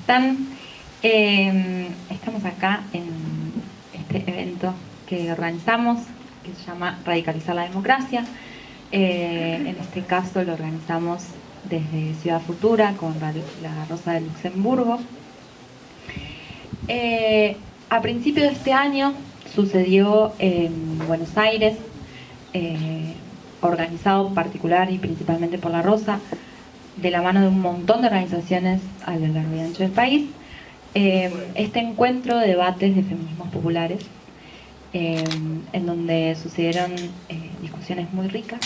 están? Estamos acá en este evento que organizamos, que se llama Radicalizar la Democracia. En este caso lo organizamos desde Ciudad Futura con la Rosa de Luxemburgo. A principios de este año sucedió en Buenos Aires, organizado particular y principalmente por la Rosa, de la mano de un montón de organizaciones a lo largo y ancho del país, este encuentro de debates de feminismos populares, en donde sucedieron discusiones muy ricas,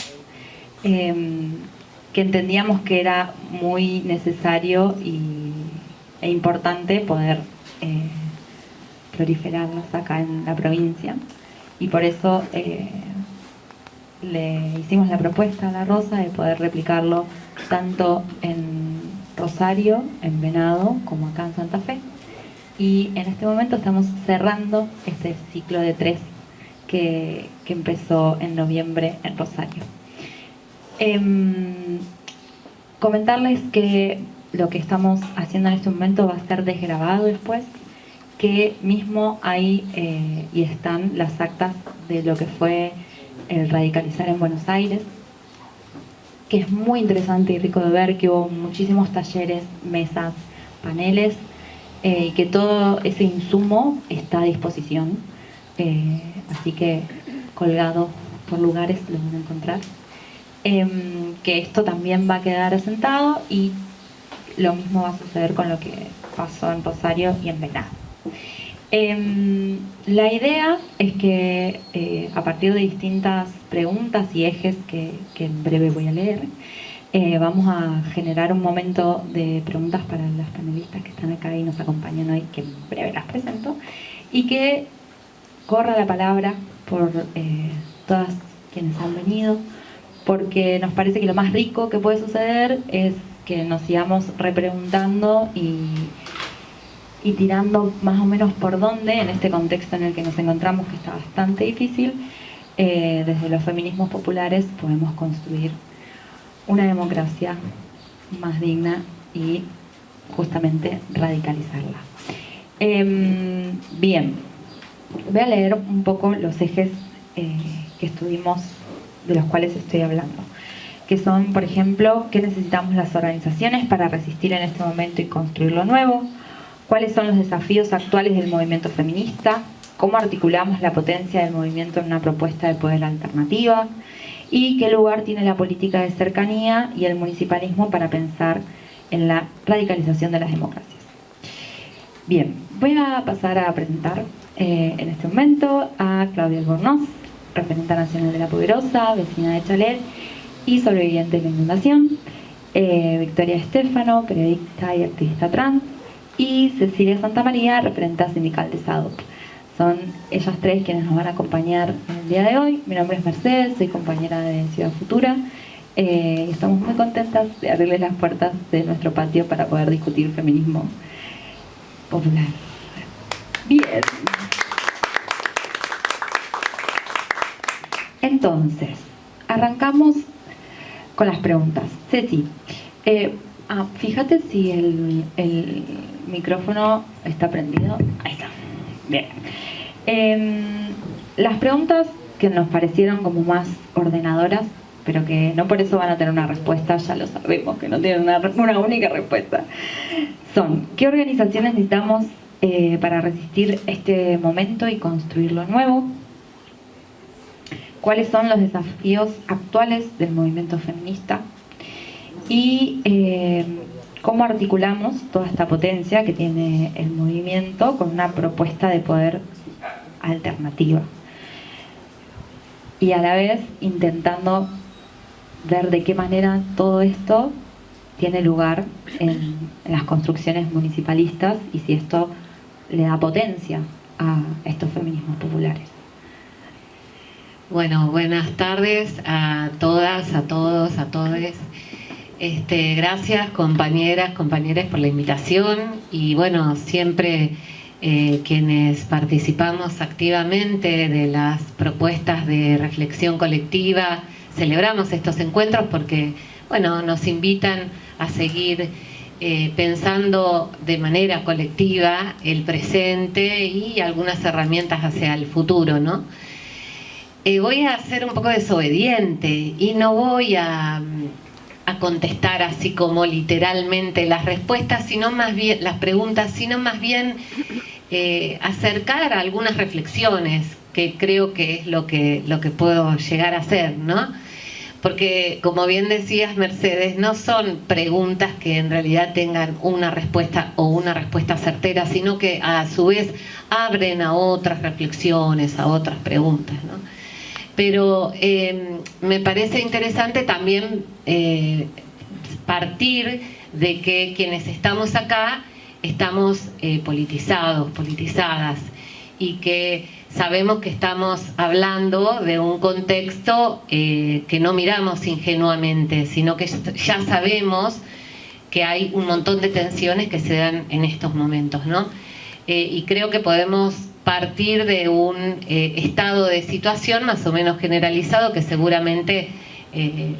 que entendíamos que era muy necesario e importante poder proliferarlas acá en la provincia, y por eso le hicimos la propuesta a la Rosa de poder replicarlo tanto en Rosario, en Venado, como acá en Santa Fe. Y en este momento estamos cerrando este ciclo de 3 que empezó en noviembre en Rosario. Comentarles que lo que estamos haciendo en este momento va a ser desgrabado después, que mismo hay y están las actas de lo que fue el radicalizar en Buenos Aires, que es muy interesante y rico de ver, que hubo muchísimos talleres, mesas, paneles, y que todo ese insumo está a disposición, así que colgado por lugares lo van a encontrar. Que esto también va a quedar asentado, y lo mismo va a suceder con lo que pasó en Rosario y en Venado. La idea es que a partir de distintas preguntas y ejes que en breve voy a leer, vamos a generar un momento de preguntas para las panelistas que están acá y nos acompañan hoy, que en breve las presento, y que corra la palabra por todas quienes han venido, porque nos parece que lo más rico que puede suceder es que nos sigamos repreguntando y tirando más o menos por dónde, en este contexto en el que nos encontramos, que está bastante difícil, desde los feminismos populares podemos construir una democracia más digna y justamente radicalizarla. Bien, voy a leer un poco los ejes que estuvimos, de los cuales estoy hablando, que son, por ejemplo, qué necesitamos las organizaciones para resistir en este momento y construir lo nuevo, cuáles son los desafíos actuales del movimiento feminista, cómo articulamos la potencia del movimiento en una propuesta de poder alternativa, y qué lugar tiene la política de cercanía y el municipalismo para pensar en la radicalización de las democracias. Bien, voy a pasar a presentar en este momento a Claudia Albornoz, referente nacional de La Poderosa, vecina de Chalet y sobreviviente de la inundación, Victoria Estefano, periodista y activista trans, y Cecilia Santamaría, referente sindical de SADOP. Son ellas 3 quienes nos van a acompañar en el día de hoy. Mi nombre es Mercedes, soy compañera de Ciudad Futura, y estamos muy contentas de abrirles las puertas de nuestro patio para poder discutir feminismo popular. Bien. Entonces, arrancamos con las preguntas. Ceci, fíjate si el micrófono está prendido. Ahí está. Bien. Las preguntas que nos parecieron como más ordenadoras, pero que no por eso van a tener una respuesta, ya lo sabemos que no tienen una única respuesta, son: ¿qué organizaciones necesitamos para resistir este momento y construir lo nuevo? ¿Cuáles son los desafíos actuales del movimiento feminista? Y cómo articulamos toda esta potencia que tiene el movimiento con una propuesta de poder alternativa, y a la vez intentando ver de qué manera todo esto tiene lugar en las construcciones municipalistas, y si esto le da potencia a estos feminismos populares. Bueno, buenas tardes a todas, a todos, a todes. Gracias, compañeras, compañeros, por la invitación. Y bueno, siempre quienes participamos activamente de las propuestas de reflexión colectiva, celebramos estos encuentros porque, bueno, nos invitan a seguir pensando de manera colectiva el presente y algunas herramientas hacia el futuro, ¿no? Voy a ser un poco desobediente y no voy a contestar así como literalmente las respuestas, sino más bien las preguntas, sino más bien acercar algunas reflexiones, que creo que es lo que puedo llegar a hacer, ¿no? Porque, como bien decías, Mercedes, no son preguntas que en realidad tengan una respuesta o una respuesta certera, sino que a su vez abren a otras reflexiones, a otras preguntas, ¿no? Pero me parece interesante también partir de que quienes estamos acá estamos politizados, politizadas, y que sabemos que estamos hablando de un contexto que no miramos ingenuamente, sino que ya sabemos que hay un montón de tensiones que se dan en estos momentos, ¿no? Y creo que podemos partir de un estado de situación más o menos generalizado que seguramente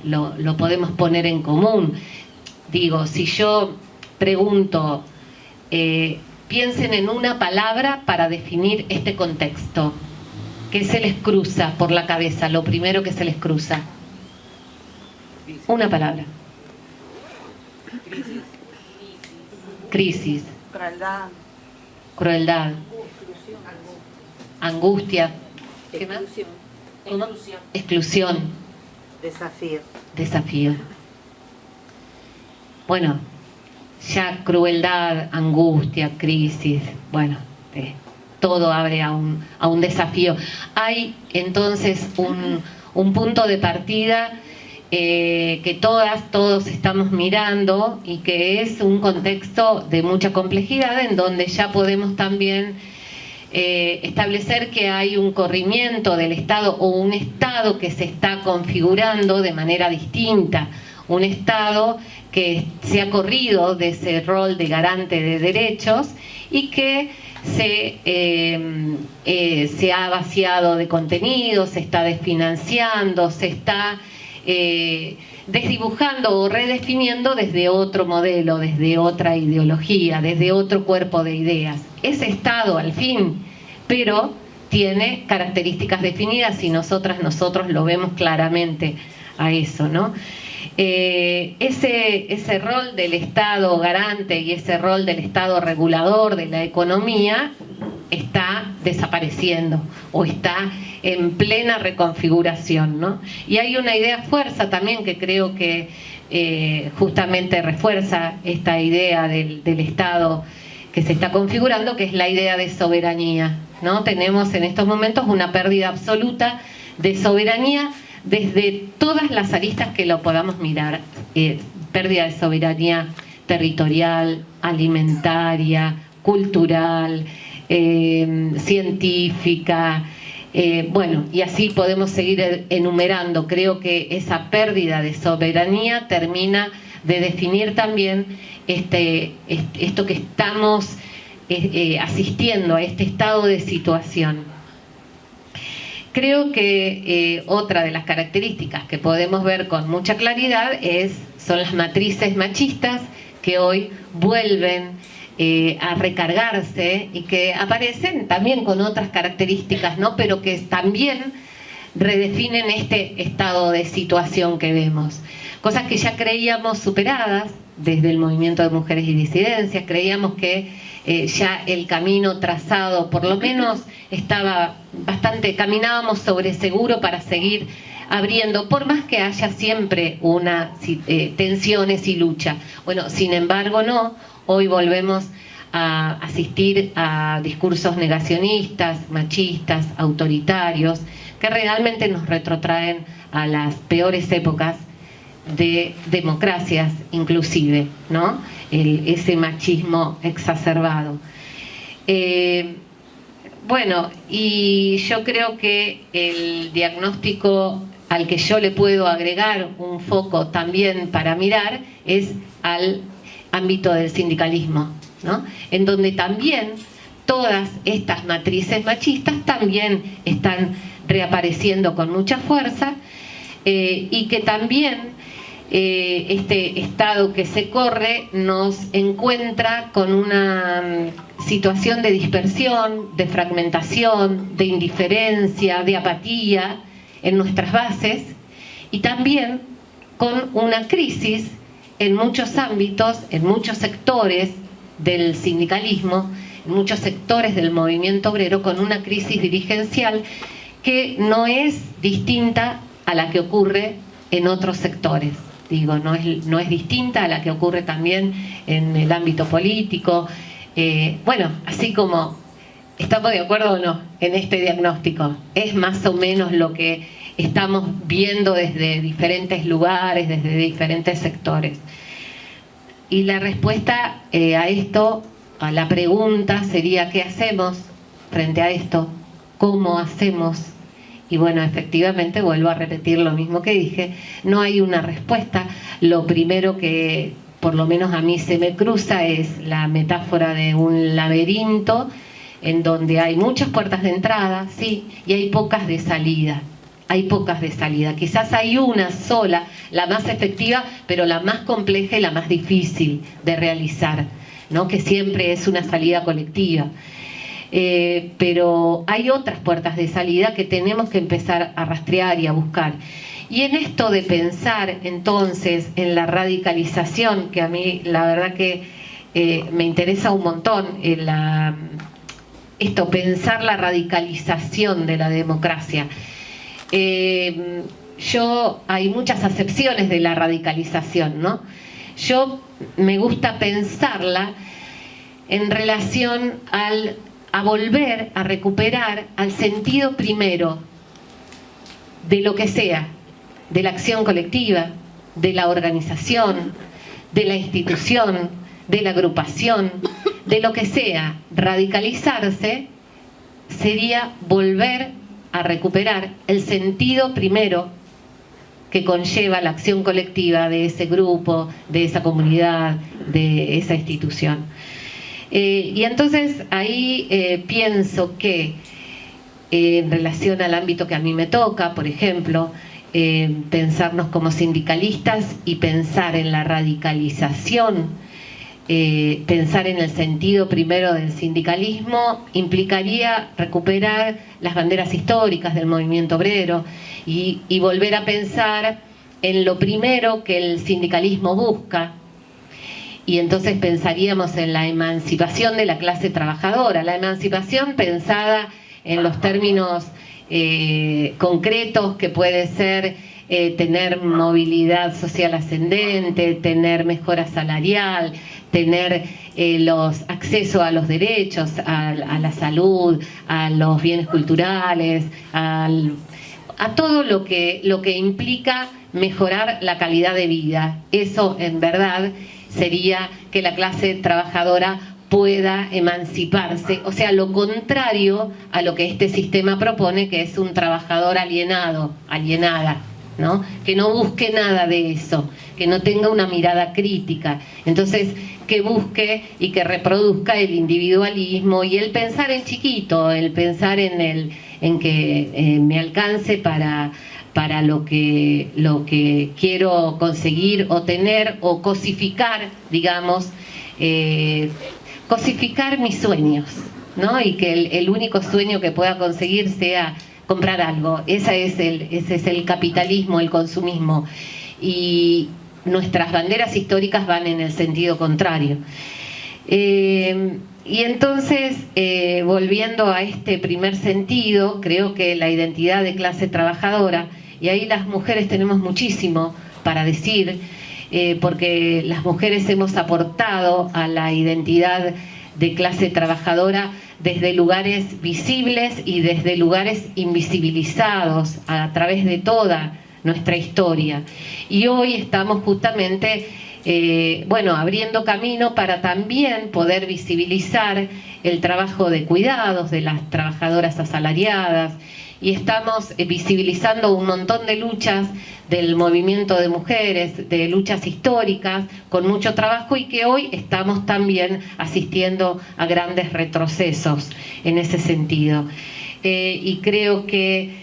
lo podemos poner en común. Digo, si yo pregunto, piensen en una palabra para definir este contexto. ¿Qué se les cruza por la cabeza? Lo primero que se les cruza. Una palabra. Crisis. Crueldad. Crueldad. Angustia. ¿Qué más? Exclusión. Exclusión. Desafío. Desafío. Bueno, ya crueldad, angustia, crisis, bueno, todo abre a un desafío. Hay entonces un punto de partida que todos estamos mirando y que es un contexto de mucha complejidad en donde ya podemos también establecer que hay un corrimiento del Estado o un Estado que se está configurando de manera distinta, un Estado que se ha corrido de ese rol de garante de derechos y que se ha vaciado de contenido, se está desfinanciando, se está desdibujando o redefiniendo desde otro modelo, desde otra ideología, desde otro cuerpo de ideas. Ese Estado, al fin, pero tiene características definidas y nosotros lo vemos claramente a eso, ¿no? Ese rol del Estado garante y ese rol del Estado regulador de la economía está desapareciendo o está en plena reconfiguración, ¿no? Y hay una idea fuerza también que creo que justamente refuerza esta idea del Estado que se está configurando, que es la idea de soberanía, ¿no? Tenemos en estos momentos una pérdida absoluta de soberanía desde todas las aristas que lo podamos mirar. Pérdida de soberanía territorial, alimentaria, cultural, científica, bueno, y así podemos seguir enumerando. Creo que esa pérdida de soberanía termina de definir también esto que estamos asistiendo a este estado de situación. Creo que otra de las características que podemos ver con mucha claridad son las matrices machistas que hoy vuelven a recargarse y que aparecen también con otras características, ¿no? Pero que también redefinen este estado de situación que vemos. Cosas que ya creíamos superadas desde el movimiento de mujeres y disidencias, creíamos que ya el camino trazado, por lo menos estaba caminábamos sobre seguro para seguir abriendo, por más que haya siempre tensiones y lucha. Bueno, sin embargo no, hoy volvemos a asistir a discursos negacionistas, machistas, autoritarios, que realmente nos retrotraen a las peores épocas de democracias inclusive, ¿no? Ese machismo exacerbado. Bueno, y yo creo que el diagnóstico al que yo le puedo agregar un foco también para mirar es al ámbito del sindicalismo, ¿no? En donde también todas estas matrices machistas también están reapareciendo con mucha fuerza y que también este estado que se corre nos encuentra con una situación de dispersión, de fragmentación, de indiferencia, de apatía en nuestras bases, y también con una crisis en muchos ámbitos, en muchos sectores del sindicalismo, en muchos sectores del movimiento obrero, con una crisis dirigencial que no es distinta a la que ocurre en otros sectores. Digo, no es distinta a la que ocurre también en el ámbito político. Bueno, así como estamos de acuerdo o no en este diagnóstico, es más o menos lo que estamos viendo desde diferentes lugares, desde diferentes sectores. Y la respuesta a esto, a la pregunta, sería ¿qué hacemos frente a esto? ¿Cómo hacemos? Y bueno, efectivamente, vuelvo a repetir lo mismo que dije, no hay una respuesta. Lo primero que por lo menos a mí se me cruza es la metáfora de un laberinto en donde hay muchas puertas de entrada, sí, y hay pocas de salida. Hay pocas de salida. Quizás hay una sola, la más efectiva, pero la más compleja y la más difícil de realizar, ¿no? Que siempre es una salida colectiva. Pero hay otras puertas de salida que tenemos que empezar a rastrear y a buscar. Y en esto de pensar entonces en la radicalización, que a mí la verdad que me interesa un montón, pensar la radicalización de la democracia. Hay muchas acepciones de la radicalización, ¿no? Yo me gusta pensarla en relación a volver a recuperar al sentido primero de lo que sea, de la acción colectiva, de la organización, de la institución, de la agrupación, de lo que sea. Radicalizarse sería volver a recuperar el sentido primero que conlleva la acción colectiva de ese grupo, de esa comunidad, de esa institución. Y entonces ahí pienso que en relación al ámbito que a mí me toca, por ejemplo, pensarnos como sindicalistas y pensar en la radicalización, pensar en el sentido primero del sindicalismo, implicaría recuperar las banderas históricas del movimiento obrero y volver a pensar en lo primero que el sindicalismo busca. Y entonces pensaríamos en la emancipación de la clase trabajadora, la emancipación pensada en los términos concretos que puede ser tener movilidad social ascendente, tener mejora salarial, tener los acceso a los derechos, a la salud, a los bienes culturales, a todo lo que implica mejorar la calidad de vida. Eso en verdad sería que la clase trabajadora pueda emanciparse, o sea, lo contrario a lo que este sistema propone, que es un trabajador alienado, alienada, ¿no? Que no busque nada de eso, que no tenga una mirada crítica, entonces que busque y que reproduzca el individualismo y el pensar en chiquito, el pensar en que me alcance para lo que quiero conseguir o tener o cosificar, digamos, cosificar mis sueños, ¿no? Y que el único sueño que pueda conseguir sea comprar algo. Ese es el capitalismo, el consumismo. Y nuestras banderas históricas van en el sentido contrario. Y entonces, volviendo a este primer sentido, creo que la identidad de clase trabajadora, y ahí las mujeres tenemos muchísimo para decir, porque las mujeres hemos aportado a la identidad de clase trabajadora desde lugares visibles y desde lugares invisibilizados a través de toda nuestra historia. Y hoy estamos justamente abriendo camino para también poder visibilizar el trabajo de cuidados de las trabajadoras asalariadas, y estamos visibilizando un montón de luchas del movimiento de mujeres, de luchas históricas, con mucho trabajo, y que hoy estamos también asistiendo a grandes retrocesos en ese sentido. Y creo que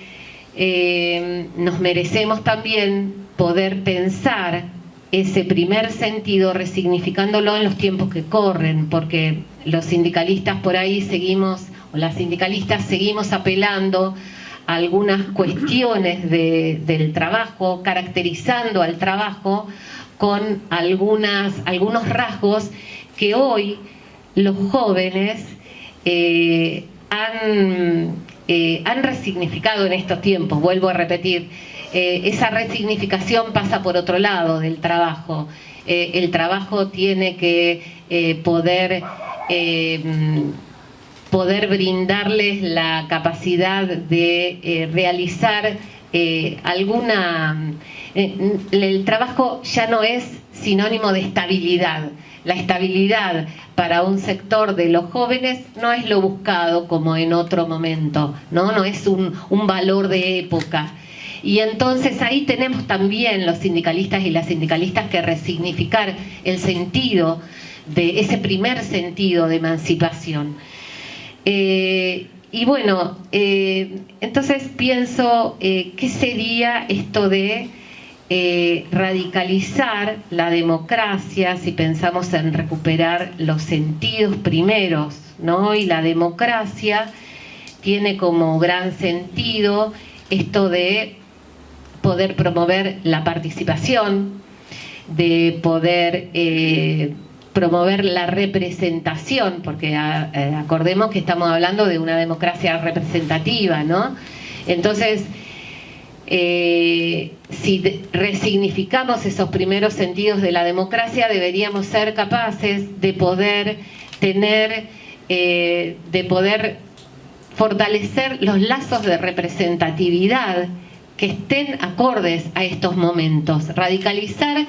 nos merecemos también poder pensar ese primer sentido resignificándolo en los tiempos que corren, porque los sindicalistas por ahí seguimos, o las sindicalistas seguimos apelando a algunas cuestiones del trabajo, caracterizando al trabajo con algunos rasgos que hoy los jóvenes han resignificado en estos tiempos. Vuelvo a repetir, esa resignificación pasa por otro lado del trabajo. El trabajo tiene que poder brindarles la capacidad de realizar el trabajo ya no es sinónimo de estabilidad. La estabilidad para un sector de los jóvenes no es lo buscado como en otro momento, no es un valor de época. Y entonces ahí tenemos también los sindicalistas y las sindicalistas que resignificar el sentido de ese primer sentido de emancipación. Y bueno, entonces pienso, ¿qué sería esto de radicalizar la democracia si pensamos en recuperar los sentidos primeros, ¿no? Y la democracia tiene como gran sentido esto de poder promover la participación, de poder promover la representación, porque acordemos que estamos hablando de una democracia representativa, ¿no? Entonces, si resignificamos esos primeros sentidos de la democracia, deberíamos ser capaces de poder fortalecer los lazos de representatividad que estén acordes a estos momentos. Radicalizar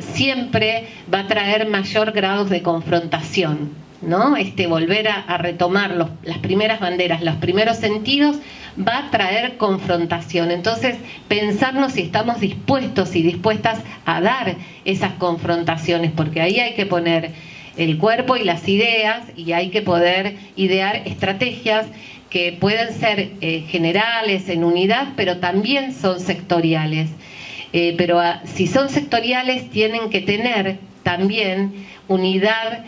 siempre va a traer mayor grado de confrontación, ¿no? Volver a retomar las primeras banderas, los primeros sentidos, va a traer confrontación. Entonces, pensarnos si estamos dispuestos y dispuestas a dar esas confrontaciones, porque ahí hay que poner el cuerpo y las ideas, y hay que poder idear estrategias que pueden ser generales, en unidad, pero también son sectoriales. Pero si son sectoriales, tienen que tener también unidad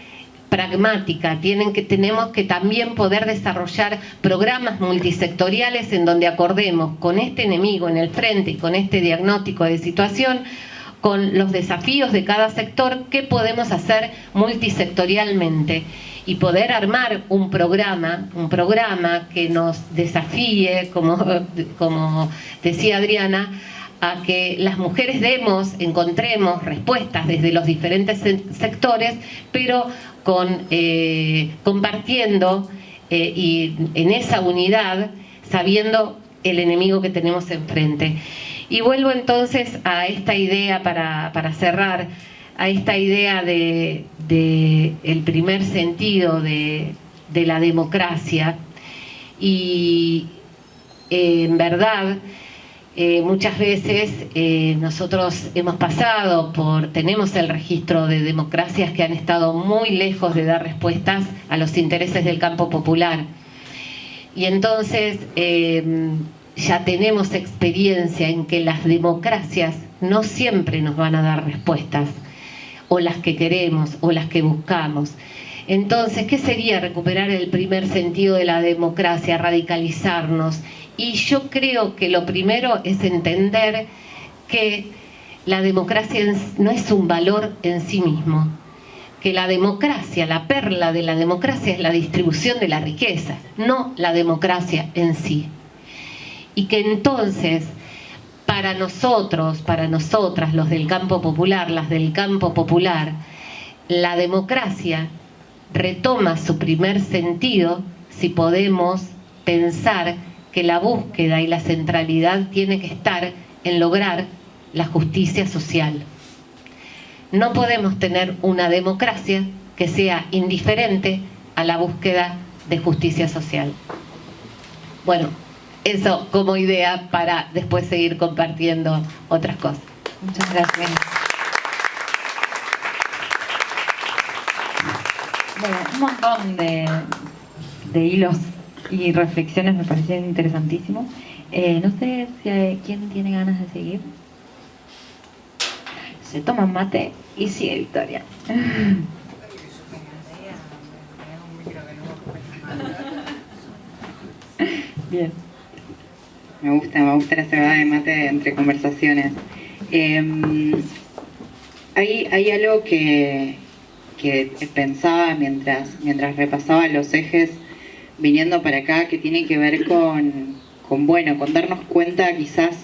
pragmática, tenemos que también poder desarrollar programas multisectoriales en donde acordemos con este enemigo en el frente y con este diagnóstico de situación, con los desafíos de cada sector, qué podemos hacer multisectorialmente y poder armar un programa que nos desafíe, como decía Adriana, a que las mujeres encontremos respuestas desde los diferentes sectores, pero compartiendo y en esa unidad, sabiendo el enemigo que tenemos enfrente. Y vuelvo entonces a esta idea, para cerrar, a esta idea de el primer sentido de la democracia. Y en verdad, muchas veces nosotros tenemos el registro de democracias que han estado muy lejos de dar respuestas a los intereses del campo popular. Y entonces ya tenemos experiencia en que las democracias no siempre nos van a dar respuestas, o las que queremos, o las que buscamos. Entonces, ¿qué sería recuperar el primer sentido de la democracia? Radicalizarnos. Y yo creo que lo primero es entender que la democracia no es un valor en sí mismo, que la democracia, la perla de la democracia es la distribución de la riqueza, no la democracia en sí. Y que entonces, para nosotros, para nosotras, los del campo popular, las del campo popular, la democracia retoma su primer sentido si podemos pensar que la búsqueda y la centralidad tiene que estar en lograr la justicia social. No podemos tener una democracia que sea indiferente a la búsqueda de justicia social. Bueno, eso como idea para después seguir compartiendo otras cosas. Muchas gracias. Bueno, un montón de hilos y reflexiones me parecieron interesantísimos. No sé si quién tiene ganas de seguir. se toma mate y sigue Victoria. Bien. Me gusta la cebada de mate entre conversaciones. Hay algo que pensaba mientras repasaba los ejes viniendo para acá, que tiene que ver con darnos cuenta quizás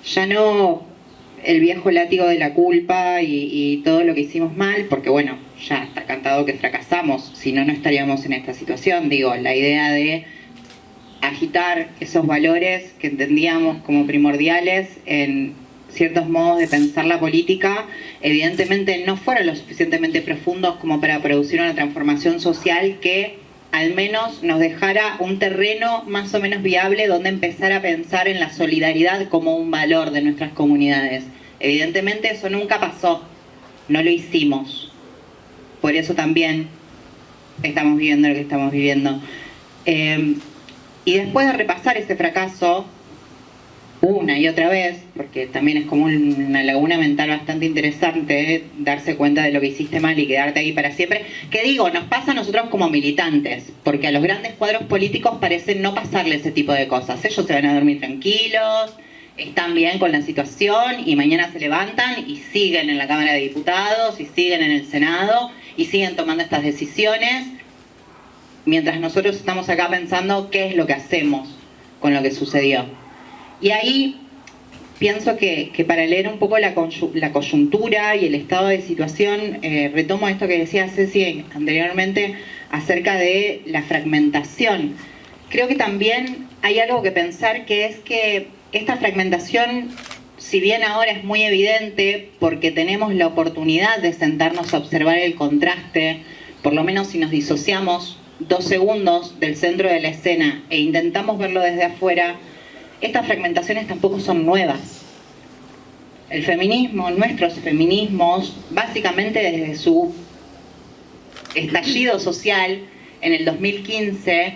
ya no el viejo látigo de la culpa y todo lo que hicimos mal, porque bueno, ya está cantado que fracasamos, si no, no estaríamos en esta situación. Digo, la idea de agitar esos valores que entendíamos como primordiales en ciertos modos de pensar la política, evidentemente no fueron lo suficientemente profundos como para producir una transformación social que al menos nos dejara un terreno más o menos viable donde empezar a pensar en la solidaridad como un valor de nuestras comunidades. Evidentemente eso nunca pasó, no lo hicimos. Por eso también estamos viviendo lo que estamos viviendo. Y después de repasar ese fracaso una y otra vez, porque también es como una laguna mental bastante interesante, darse cuenta de lo que hiciste mal y quedarte ahí para siempre, que digo, nos pasa a nosotros como militantes, porque a los grandes cuadros políticos parecen no pasarle ese tipo de cosas. Ellos se van a dormir tranquilos, están bien con la situación y mañana se levantan y siguen en la Cámara de Diputados y siguen en el Senado y siguen tomando estas decisiones, mientras nosotros estamos acá pensando qué es lo que hacemos con lo que sucedió. Y ahí pienso que para leer un poco la coyuntura y el estado de situación, retomo esto que decía Ceci anteriormente acerca de la fragmentación. Creo que también hay algo que pensar, que es que esta fragmentación, si bien ahora es muy evidente porque tenemos la oportunidad de sentarnos a observar el contraste, por lo menos si nos disociamos 2 segundos del centro de la escena e intentamos verlo desde afuera, estas fragmentaciones tampoco son nuevas. El feminismo, nuestros feminismos, básicamente desde su estallido social en el 2015,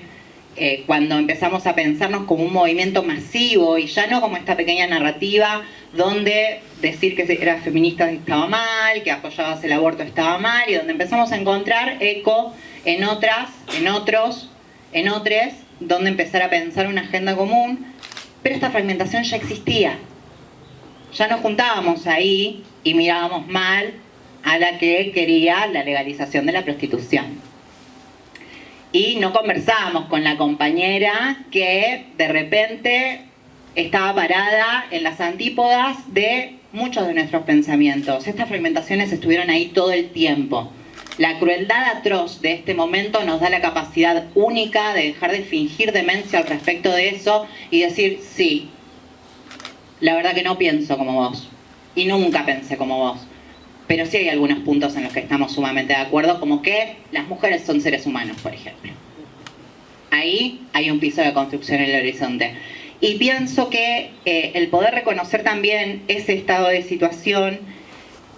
cuando empezamos a pensarnos como un movimiento masivo y ya no como esta pequeña narrativa donde decir que eras feminista estaba mal, que apoyabas el aborto estaba mal, y donde empezamos a encontrar eco en otras, en otros, en otros, donde empezar a pensar una agenda común. Pero esta fragmentación ya existía. Ya nos juntábamos ahí y mirábamos mal a la que quería la legalización de la prostitución. Y no conversábamos con la compañera que de repente estaba parada en las antípodas de muchos de nuestros pensamientos. Estas fragmentaciones estuvieron ahí todo el tiempo. La crueldad atroz de este momento nos da la capacidad única de dejar de fingir demencia al respecto de eso y decir, sí, la verdad que no pienso como vos y nunca pensé como vos, pero sí hay algunos puntos en los que estamos sumamente de acuerdo, como que las mujeres son seres humanos, por ejemplo. Ahí hay un piso de construcción en el horizonte. Y pienso que el poder reconocer también ese estado de situación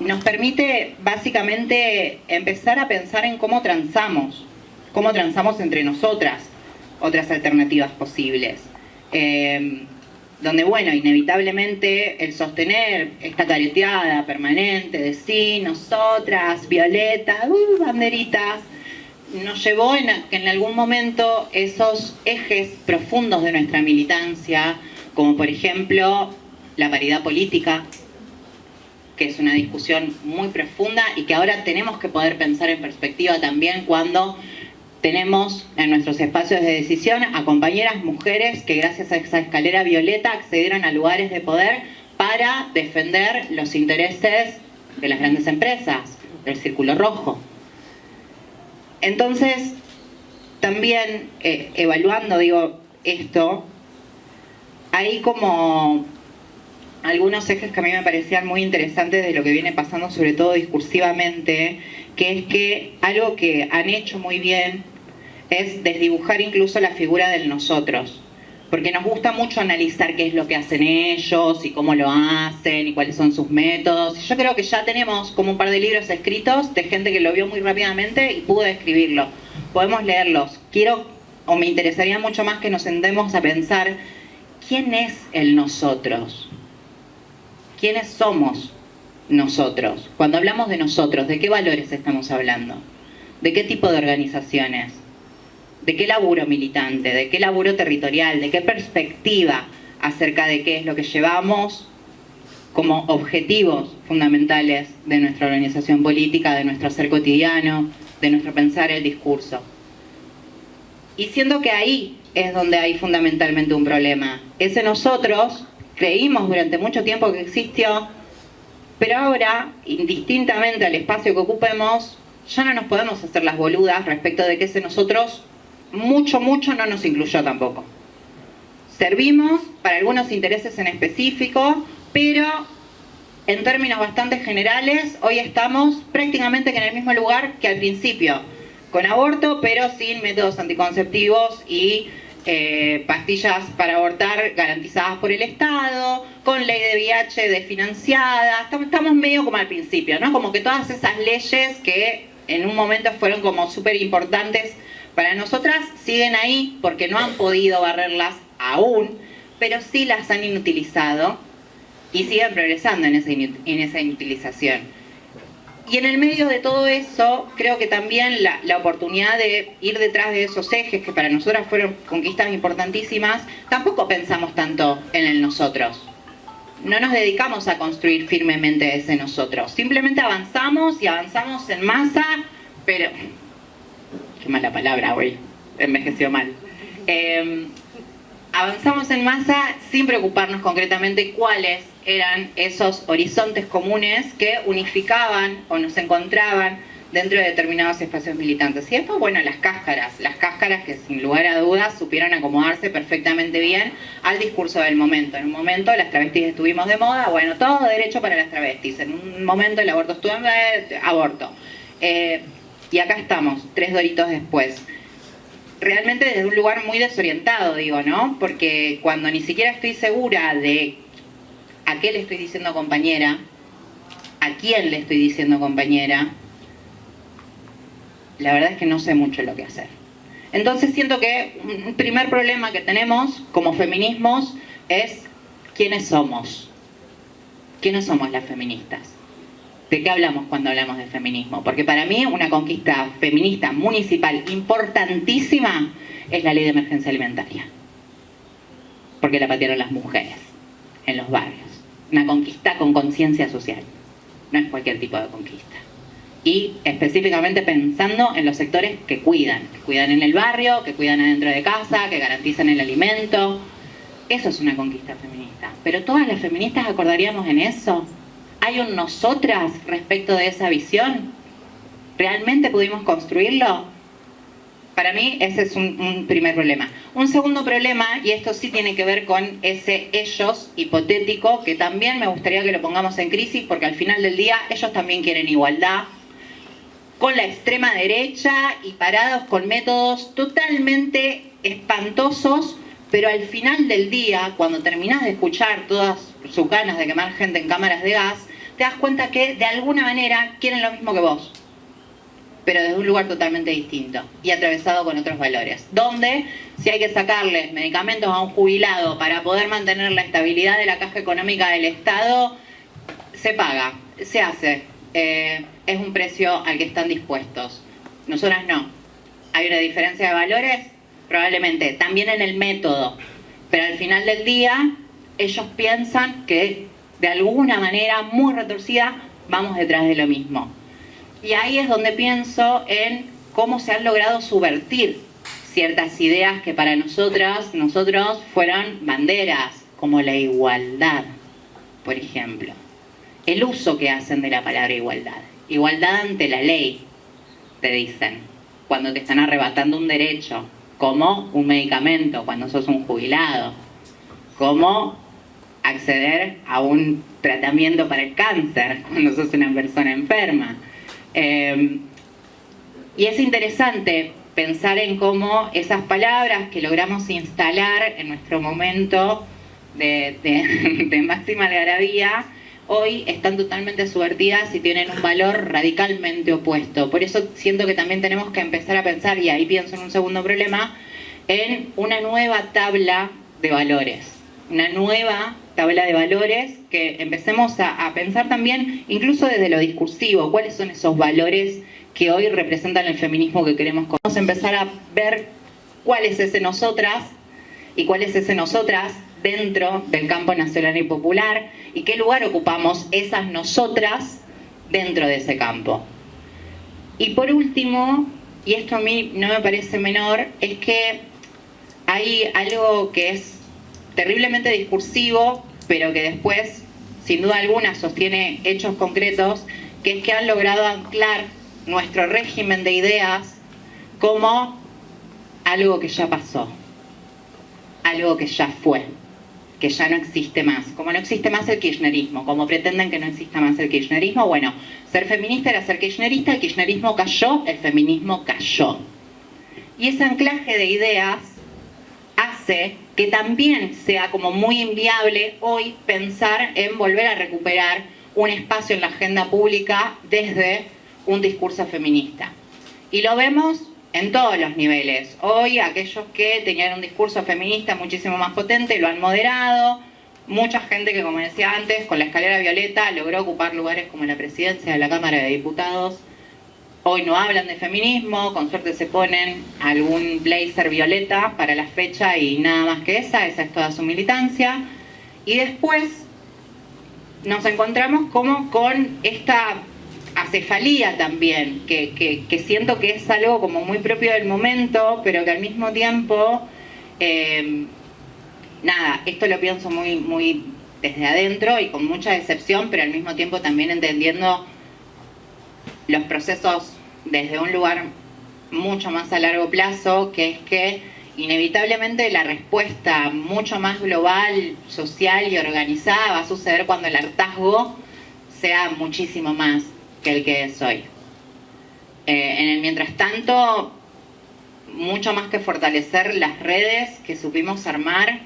nos permite básicamente empezar a pensar en cómo transamos entre nosotras, otras alternativas posibles. Donde, bueno, inevitablemente el sostener esta careteada permanente de sí, nosotras, Violeta, banderitas, nos llevó que en algún momento esos ejes profundos de nuestra militancia, como por ejemplo la paridad política, que es una discusión muy profunda y que ahora tenemos que poder pensar en perspectiva también cuando tenemos en nuestros espacios de decisión a compañeras mujeres que gracias a esa escalera violeta accedieron a lugares de poder para defender los intereses de las grandes empresas, del Círculo Rojo. Entonces, también evaluando, esto, hay como algunos ejes que a mí me parecían muy interesantes de lo que viene pasando, sobre todo discursivamente, que es que algo que han hecho muy bien es desdibujar incluso la figura del nosotros, porque nos gusta mucho analizar qué es lo que hacen ellos y cómo lo hacen y cuáles son sus métodos. Yo creo que ya tenemos como un par de libros escritos de gente que lo vio muy rápidamente y pudo describirlo. Podemos leerlos. Me interesaría mucho más que nos sentemos a pensar ¿quién es el nosotros? ¿Quiénes somos nosotros? Cuando hablamos de nosotros, ¿de qué valores estamos hablando? ¿De qué tipo de organizaciones? ¿De qué laburo militante? ¿De qué laburo territorial? ¿De qué perspectiva acerca de qué es lo que llevamos como objetivos fundamentales de nuestra organización política, de nuestro hacer cotidiano, de nuestro pensar el discurso? Y siento que ahí es donde hay fundamentalmente un problema. Ese nosotros creímos durante mucho tiempo que existió, pero ahora, indistintamente al espacio que ocupemos, ya no nos podemos hacer las boludas respecto de que ese nosotros mucho no nos incluyó tampoco. Servimos para algunos intereses en específico, pero en términos bastante generales, hoy estamos prácticamente en el mismo lugar que al principio, con aborto, pero sin métodos anticonceptivos y pastillas para abortar garantizadas por el Estado, con ley de VIH desfinanciada. Estamos medio como al principio, ¿no? Como que todas esas leyes que en un momento fueron como súper importantes para nosotras siguen ahí porque no han podido barrerlas aún, pero sí las han inutilizado y siguen progresando en esa inutilización. Y en el medio de todo eso, creo que también la oportunidad de ir detrás de esos ejes, que para nosotras fueron conquistas importantísimas, tampoco pensamos tanto en el nosotros. No nos dedicamos a construir firmemente ese nosotros. Simplemente avanzamos y avanzamos en masa, pero... Qué mala palabra hoy, envejeció mal. Avanzamos en masa sin preocuparnos concretamente cuáles eran esos horizontes comunes que unificaban o nos encontraban dentro de determinados espacios militantes. Y después, bueno, las cáscaras que sin lugar a dudas supieron acomodarse perfectamente bien al discurso del momento. En un momento las travestis estuvimos de moda, bueno, todo derecho para las travestis. En un momento el aborto estuvo en aborto. Y acá estamos, 3 doritos después. Realmente desde un lugar muy desorientado, digo, ¿no? Porque cuando ni siquiera estoy segura de a qué le estoy diciendo compañera, a quién le estoy diciendo compañera, la verdad es que no sé mucho lo que hacer. Entonces siento que un primer problema que tenemos como feminismos es ¿quiénes somos? ¿Quiénes somos las feministas? ¿De qué hablamos cuando hablamos de feminismo? Porque para mí una conquista feminista municipal importantísima es la ley de emergencia alimentaria. Porque la patearon las mujeres en los barrios. Una conquista con conciencia social. No es cualquier tipo de conquista. Y específicamente pensando en los sectores que cuidan en el barrio, que cuidan adentro de casa, que garantizan el alimento. Eso es una conquista feminista. Pero todas las feministas acordaríamos en eso. ¿Hay un nosotras respecto de esa visión? ¿Realmente pudimos construirlo? Para mí ese es un primer problema. Un segundo problema, y esto sí tiene que ver con ese ellos hipotético, que también me gustaría que lo pongamos en crisis, porque al final del día ellos también quieren igualdad, con la extrema derecha y parados con métodos totalmente espantosos, pero al final del día, cuando terminás de escuchar todas sus ganas de quemar gente en cámaras de gas, te das cuenta que de alguna manera quieren lo mismo que vos, pero desde un lugar totalmente distinto y atravesado con otros valores. Donde si hay que sacarles medicamentos a un jubilado para poder mantener la estabilidad de la caja económica del Estado, se paga, se hace. Es un precio al que están dispuestos. Nosotras no. ¿Hay una diferencia de valores? Probablemente. También en el método. Pero al final del día, ellos piensan que de alguna manera muy retorcida vamos detrás de lo mismo. Y ahí es donde pienso en cómo se han logrado subvertir ciertas ideas que para nosotros fueron banderas, como la igualdad, por ejemplo. El uso que hacen de la palabra igualdad. Igualdad ante la ley, te dicen, cuando te están arrebatando un derecho, como un medicamento, cuando sos un jubilado, como acceder a un tratamiento para el cáncer, cuando sos una persona enferma. Y es interesante pensar en cómo esas palabras que logramos instalar en nuestro momento de máxima algarabía, hoy están totalmente subvertidas y tienen un valor radicalmente opuesto. Por eso siento que también tenemos que empezar a pensar, y ahí pienso en un segundo problema, en una nueva tabla de valores, una nueva tabla de valores, que empecemos a pensar también, incluso desde lo discursivo, cuáles son esos valores que hoy representan el feminismo que queremos. Vamos a empezar a ver cuál es ese nosotras y cuál es ese nosotras dentro del campo nacional y popular y qué lugar ocupamos esas nosotras dentro de ese campo. Y por último, y esto a mí no me parece menor, es que hay algo que es terriblemente discursivo, pero que después, sin duda alguna, sostiene hechos concretos, que es que han logrado anclar nuestro régimen de ideas como algo que ya pasó, algo que ya fue, que ya no existe más. Como no existe más el kirchnerismo, como pretenden que no exista más el kirchnerismo, bueno, ser feminista era ser kirchnerista, el kirchnerismo cayó, el feminismo cayó. Y ese anclaje de ideas hace que también sea como muy inviable hoy pensar en volver a recuperar un espacio en la agenda pública desde un discurso feminista. Y lo vemos en todos los niveles. Hoy aquellos que tenían un discurso feminista muchísimo más potente lo han moderado. Mucha gente que, como decía antes, con la escalera violeta logró ocupar lugares como la presidencia de la Cámara de Diputados. Hoy no hablan de feminismo, con suerte se ponen algún blazer violeta para la fecha y nada más que esa es toda su militancia. Y después nos encontramos como con esta acefalía también, que siento que es algo como muy propio del momento, pero que al mismo tiempo, nada, esto lo pienso muy desde adentro y con mucha decepción, pero al mismo tiempo también entendiendo los procesos desde un lugar mucho más a largo plazo, que es que inevitablemente la respuesta mucho más global, social y organizada va a suceder cuando el hartazgo sea muchísimo más que el que es hoy. En el mientras tanto, mucho más que fortalecer las redes que supimos armar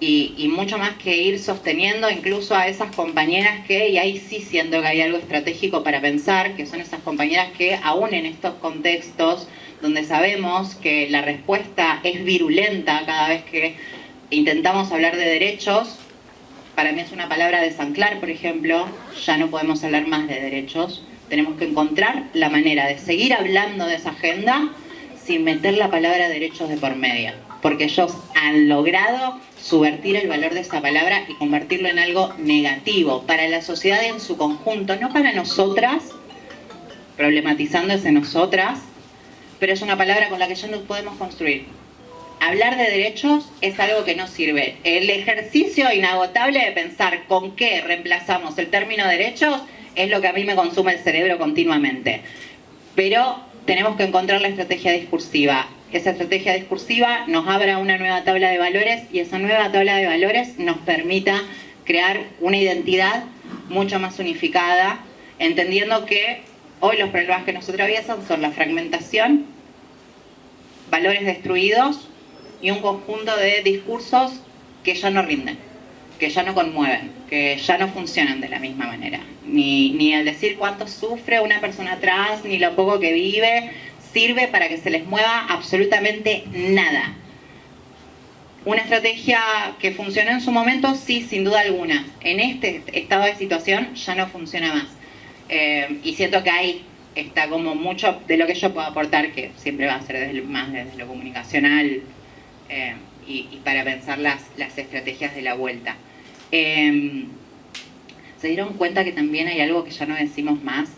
y mucho más que ir sosteniendo incluso a esas compañeras que, y ahí sí siento que hay algo estratégico para pensar, que son esas compañeras que aún en estos contextos donde sabemos que la respuesta es virulenta cada vez que intentamos hablar de derechos, para mí es una palabra desanclar, por ejemplo, ya no podemos hablar más de derechos. Tenemos que encontrar la manera de seguir hablando de esa agenda sin meter la palabra derechos de por medio, porque ellos han logrado subvertir el valor de esa palabra y convertirlo en algo negativo para la sociedad en su conjunto, no para nosotras, problematizando ese nosotras, pero es una palabra con la que ya no podemos construir. Hablar de derechos es algo que no sirve. El ejercicio inagotable de pensar con qué reemplazamos el término derechos es lo que a mí me consume el cerebro continuamente. Pero tenemos que encontrar la estrategia discursiva. Esa estrategia discursiva nos abra una nueva tabla de valores y esa nueva tabla de valores nos permita crear una identidad mucho más unificada, entendiendo que hoy los problemas que nos atraviesan son la fragmentación, valores destruidos y un conjunto de discursos que ya no rinden, que ya no conmueven, que ya no funcionan de la misma manera. Ni el decir cuánto sufre una persona trans, ni lo poco que vive, sirve para que se les mueva absolutamente nada. Una estrategia que funcionó en su momento, sí, sin duda alguna. En este estado de situación ya no funciona más. Y siento que ahí está como mucho de lo que yo puedo aportar, que siempre va a ser más desde lo comunicacional y para pensar las estrategias de la vuelta. ¿Se dieron cuenta que también hay algo que ya no decimos más?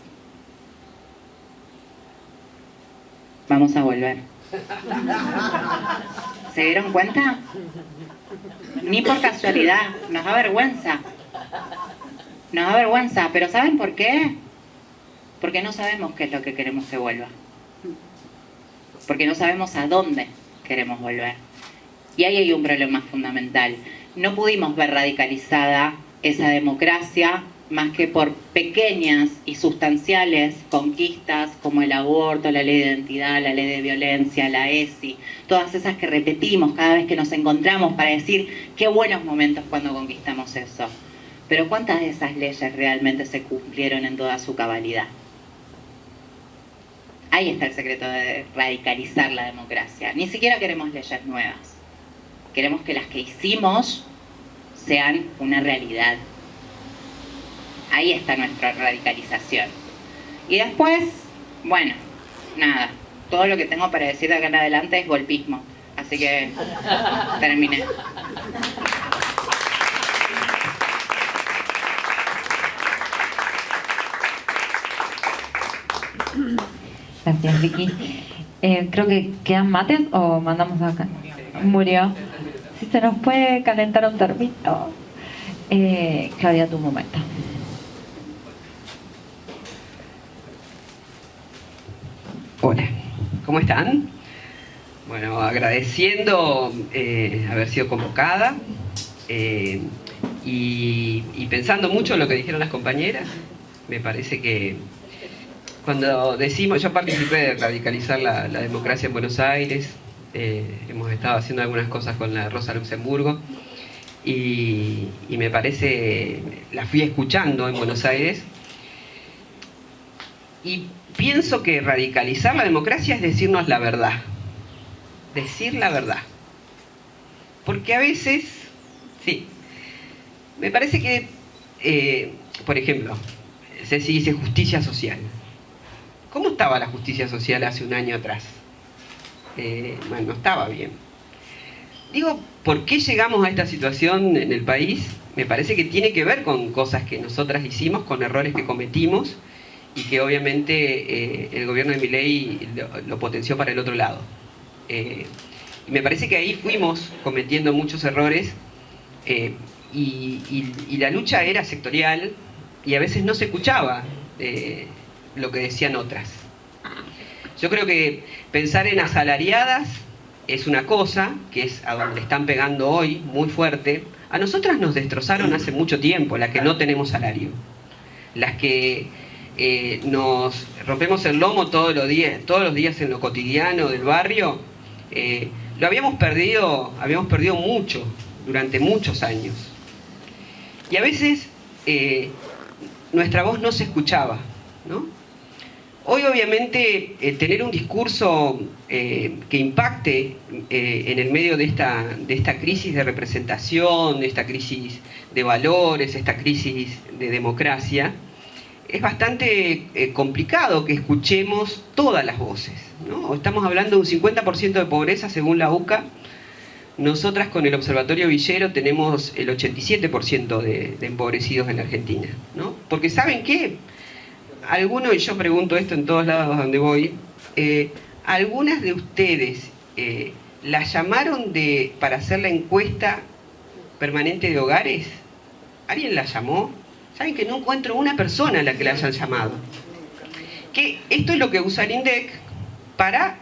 Vamos a volver. ¿Se dieron cuenta? Ni por casualidad, nos da vergüenza. Nos da vergüenza, pero ¿saben por qué? Porque no sabemos qué es lo que queremos que vuelva. Porque no sabemos a dónde queremos volver. Y ahí hay un problema fundamental. No pudimos ver radicalizada esa democracia más que por pequeñas y sustanciales conquistas como el aborto, la ley de identidad, la ley de violencia, la ESI, todas esas que repetimos cada vez que nos encontramos para decir qué buenos momentos cuando conquistamos eso. Pero ¿cuántas de esas leyes realmente se cumplieron en toda su cabalidad? Ahí está el secreto de radicalizar la democracia. Ni siquiera queremos leyes nuevas. Queremos que las que hicimos sean una realidad. Ahí está nuestra radicalización. Y después, bueno, nada, todo lo que tengo para decir de acá en adelante es golpismo. Así que terminé. Gracias, Vicky. Creo que quedan mates o mandamos acá. Murió. Si se nos puede calentar un termito. Claudia, tu momento. Hola, ¿cómo están? Bueno, agradeciendo haber sido convocada y pensando mucho en lo que dijeron las compañeras. Me parece que cuando decimos, yo participé de radicalizar la democracia en Buenos Aires, hemos estado haciendo algunas cosas con la Rosa Luxemburgo y me parece, la fui escuchando en Buenos Aires y pienso que radicalizar la democracia es decirnos la verdad, decir la verdad, porque a veces, sí, me parece que, por ejemplo, Ceci dice justicia social. ¿Cómo estaba la justicia social hace un año atrás? Bueno, no estaba bien. Digo, ¿por qué llegamos a esta situación en el país? Me parece que tiene que ver con cosas que nosotras hicimos, con errores que cometimos y que obviamente el gobierno de Milei lo potenció para el otro lado. Y me parece que ahí fuimos cometiendo muchos errores y la lucha era sectorial y a veces no se escuchaba lo que decían otras. Yo creo que pensar en asalariadas es una cosa, que es a donde están pegando hoy muy fuerte. A nosotras nos destrozaron hace mucho tiempo, las que no tenemos salario. Las que nos rompemos el lomo todos los días en lo cotidiano del barrio, lo habíamos perdido mucho, durante muchos años. Y a veces nuestra voz no se escuchaba, ¿no? Hoy obviamente tener un discurso que impacte en el medio de esta crisis de representación, de esta crisis de valores, esta crisis de democracia, es bastante complicado que escuchemos todas las voces, ¿no? Estamos hablando de un 50% de pobreza según la UCA. Nosotras con el Observatorio Villero tenemos el 87% de empobrecidos en la Argentina, ¿no? Porque ¿saben qué? Algunos, y yo pregunto esto en todos lados donde voy, algunas de ustedes las llamaron para hacer la encuesta permanente de hogares. ¿Alguien la llamó? Saben que no encuentro una persona a la que la hayan llamado. Que esto es lo que usa el INDEC para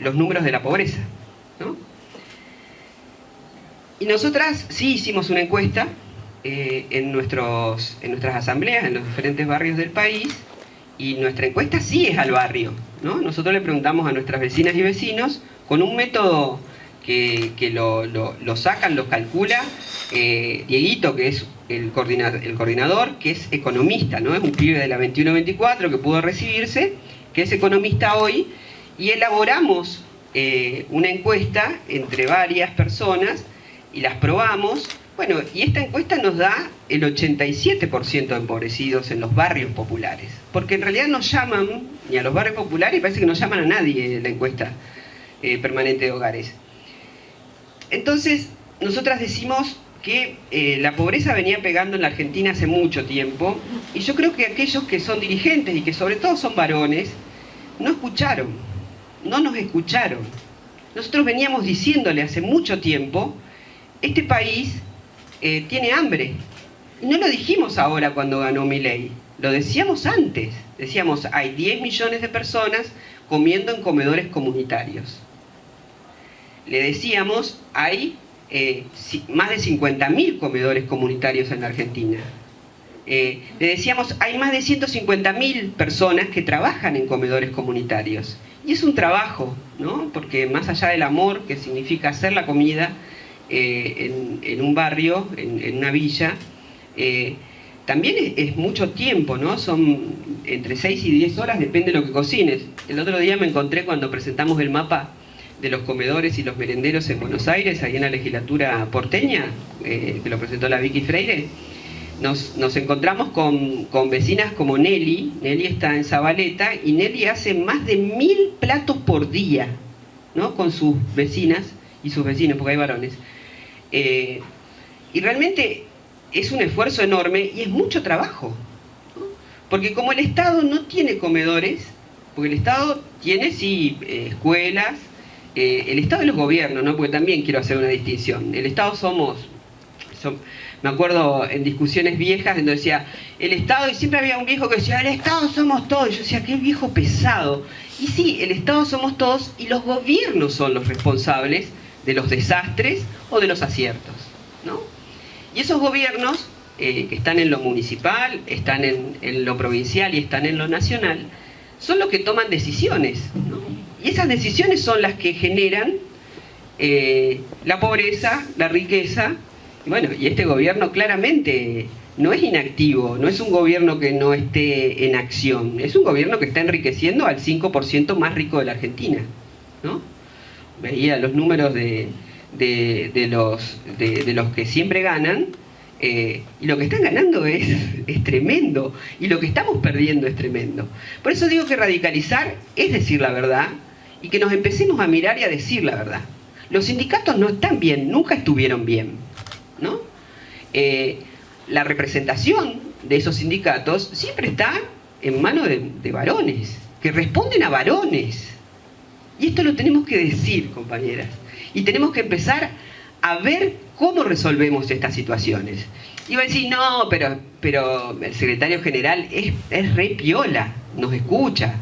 los números de la pobreza, ¿no? Y nosotras sí hicimos una encuesta en nuestras asambleas, en los diferentes barrios del país, y nuestra encuesta sí es al barrio, ¿no? Nosotros le preguntamos a nuestras vecinas y vecinos con un método que lo sacan, lo calcula Dieguito, que es el coordinador, que es economista, ¿no? Es un pibe de la 21-24 que pudo recibirse, que es economista hoy, y elaboramos una encuesta entre varias personas y las probamos. Bueno, y esta encuesta nos da el 87% de empobrecidos en los barrios populares, porque en realidad no llaman ni a los barrios populares y parece que no llaman a nadie en la encuesta permanente de hogares. Entonces, nosotras decimos que la pobreza venía pegando en la Argentina hace mucho tiempo, y yo creo que aquellos que son dirigentes y que sobre todo son varones, no escucharon, no nos escucharon. Nosotros veníamos diciéndole hace mucho tiempo, este país tiene hambre. Y no lo dijimos ahora cuando ganó Milei, lo decíamos antes. Decíamos, hay 10 millones de personas comiendo en comedores comunitarios. Le decíamos, hay más de 50.000 comedores comunitarios en la Argentina. Le decíamos, hay más de 150.000 personas que trabajan en comedores comunitarios. Y es un trabajo, ¿no? Porque más allá del amor que significa hacer la comida en un barrio, en una villa, también es mucho tiempo, ¿no? Son entre 6 y 10 horas, depende de lo que cocines. El otro día me encontré cuando presentamos el mapa de los comedores y los merenderos en Buenos Aires, ahí en la legislatura porteña, que lo presentó la Vicky Freire, nos encontramos con vecinas como Nelly. Nelly está en Zabaleta y Nelly hace más de 1000 platos por día, ¿no? Con sus vecinas y sus vecinos, porque hay varones. Y realmente es un esfuerzo enorme y es mucho trabajo, ¿no? Porque como el Estado no tiene comedores, porque el Estado tiene sí escuelas, el Estado y los gobiernos, ¿no? Porque también quiero hacer una distinción. El Estado me acuerdo en discusiones viejas donde decía el Estado, y siempre había un viejo que decía el Estado somos todos, y yo decía qué viejo pesado. Y sí, el Estado somos todos y los gobiernos son los responsables de los desastres o de los aciertos, ¿no? Y esos gobiernos que están en lo municipal, están en lo provincial y están en lo nacional, son los que toman decisiones, ¿no? Y esas decisiones son las que generan la pobreza, la riqueza. Bueno, y este gobierno claramente no es inactivo, no es un gobierno que no esté en acción, es un gobierno que está enriqueciendo al 5% más rico de la Argentina, ¿no? Veía los números de los que siempre ganan, y lo que están ganando es tremendo, y lo que estamos perdiendo es tremendo. Por eso digo que radicalizar es decir la verdad, y que nos empecemos a mirar y a decir la verdad. Los sindicatos no están bien, nunca estuvieron bien, ¿no? La representación de esos sindicatos siempre está en manos de varones, que responden a varones. Y esto lo tenemos que decir, compañeras. Y tenemos que empezar a ver cómo resolvemos estas situaciones. Y va a decir, no, pero el secretario general es re piola, nos escucha.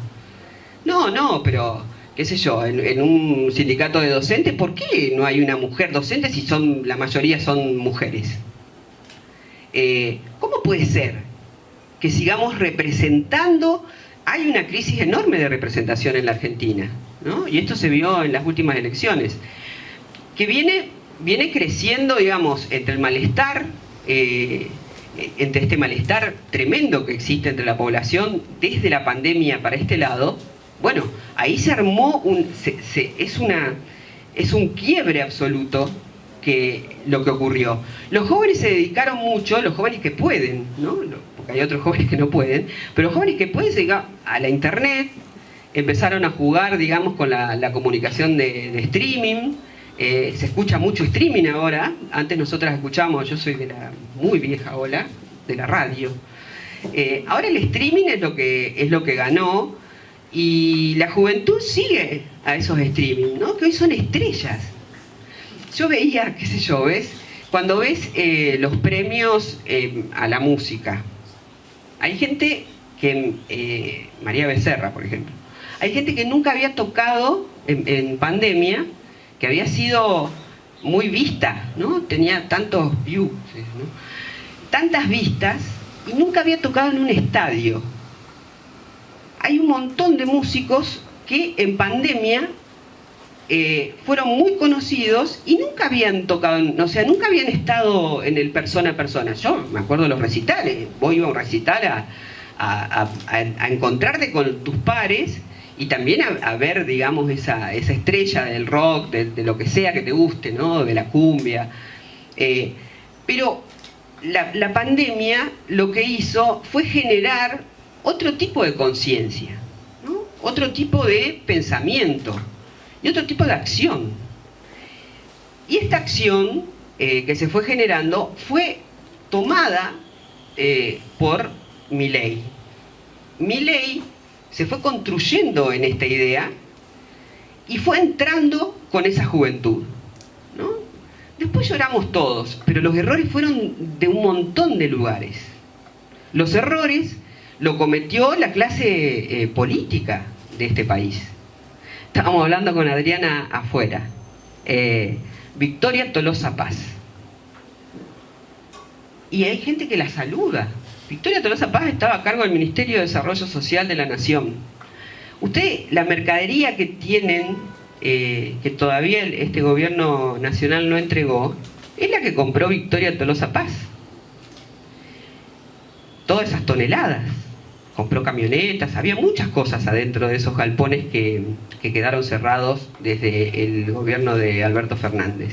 No, pero, qué sé yo, en un sindicato de docentes, ¿por qué no hay una mujer docente si la mayoría son mujeres? ¿Cómo puede ser que sigamos representando? Hay una crisis enorme de representación en la Argentina, ¿no? Y esto se vio en las últimas elecciones, que viene creciendo, digamos, entre el malestar, entre este malestar tremendo que existe entre la población desde la pandemia para este lado. Bueno, ahí se armó es un quiebre absoluto lo que ocurrió. Los jóvenes se dedicaron mucho, los jóvenes que pueden, ¿no? Porque hay otros jóvenes que no pueden, pero los jóvenes que pueden se dedicaron a la internet, empezaron a jugar, digamos, con la comunicación de streaming. Se escucha mucho streaming ahora. Antes nosotras escuchábamos, yo soy de la muy vieja ola, de la radio. Ahora el streaming es lo que ganó, y la juventud sigue a esos streaming, ¿no? Que hoy son estrellas. Yo veía, qué sé yo, cuando ves los premios a la música, hay gente que, María Becerra, por ejemplo, hay gente que nunca había tocado en pandemia, que había sido muy vista, ¿no? Tenía tantos views, ¿no? Tantas vistas, y nunca había tocado en un estadio. Hay un montón de músicos que en pandemia fueron muy conocidos y nunca habían tocado, o sea, nunca habían estado en el persona a persona. Yo me acuerdo de los recitales, vos ibas a un recital a encontrarte con tus pares y también a ver, digamos, esa estrella del rock, de lo que sea que te guste, ¿no? De la cumbia. Pero la pandemia lo que hizo fue generar otro tipo de conciencia, ¿no? Otro tipo de pensamiento y otro tipo de acción. Y esta acción que se fue generando fue tomada por Milei. Milei se fue construyendo en esta idea y fue entrando con esa juventud, ¿no? Después lloramos todos, pero los errores fueron de un montón de lugares. Los errores lo cometió la clase política de este país. Estábamos hablando con Adriana afuera. Victoria Tolosa Paz. Y hay gente que la saluda. Victoria Tolosa Paz estaba a cargo del Ministerio de Desarrollo Social de la Nación. Usted, la mercadería que tienen, que todavía este gobierno nacional no entregó, es la que compró Victoria Tolosa Paz. Todas esas toneladas. compró camionetas, había muchas cosas adentro de esos galpones que quedaron cerrados desde el gobierno de Alberto Fernández.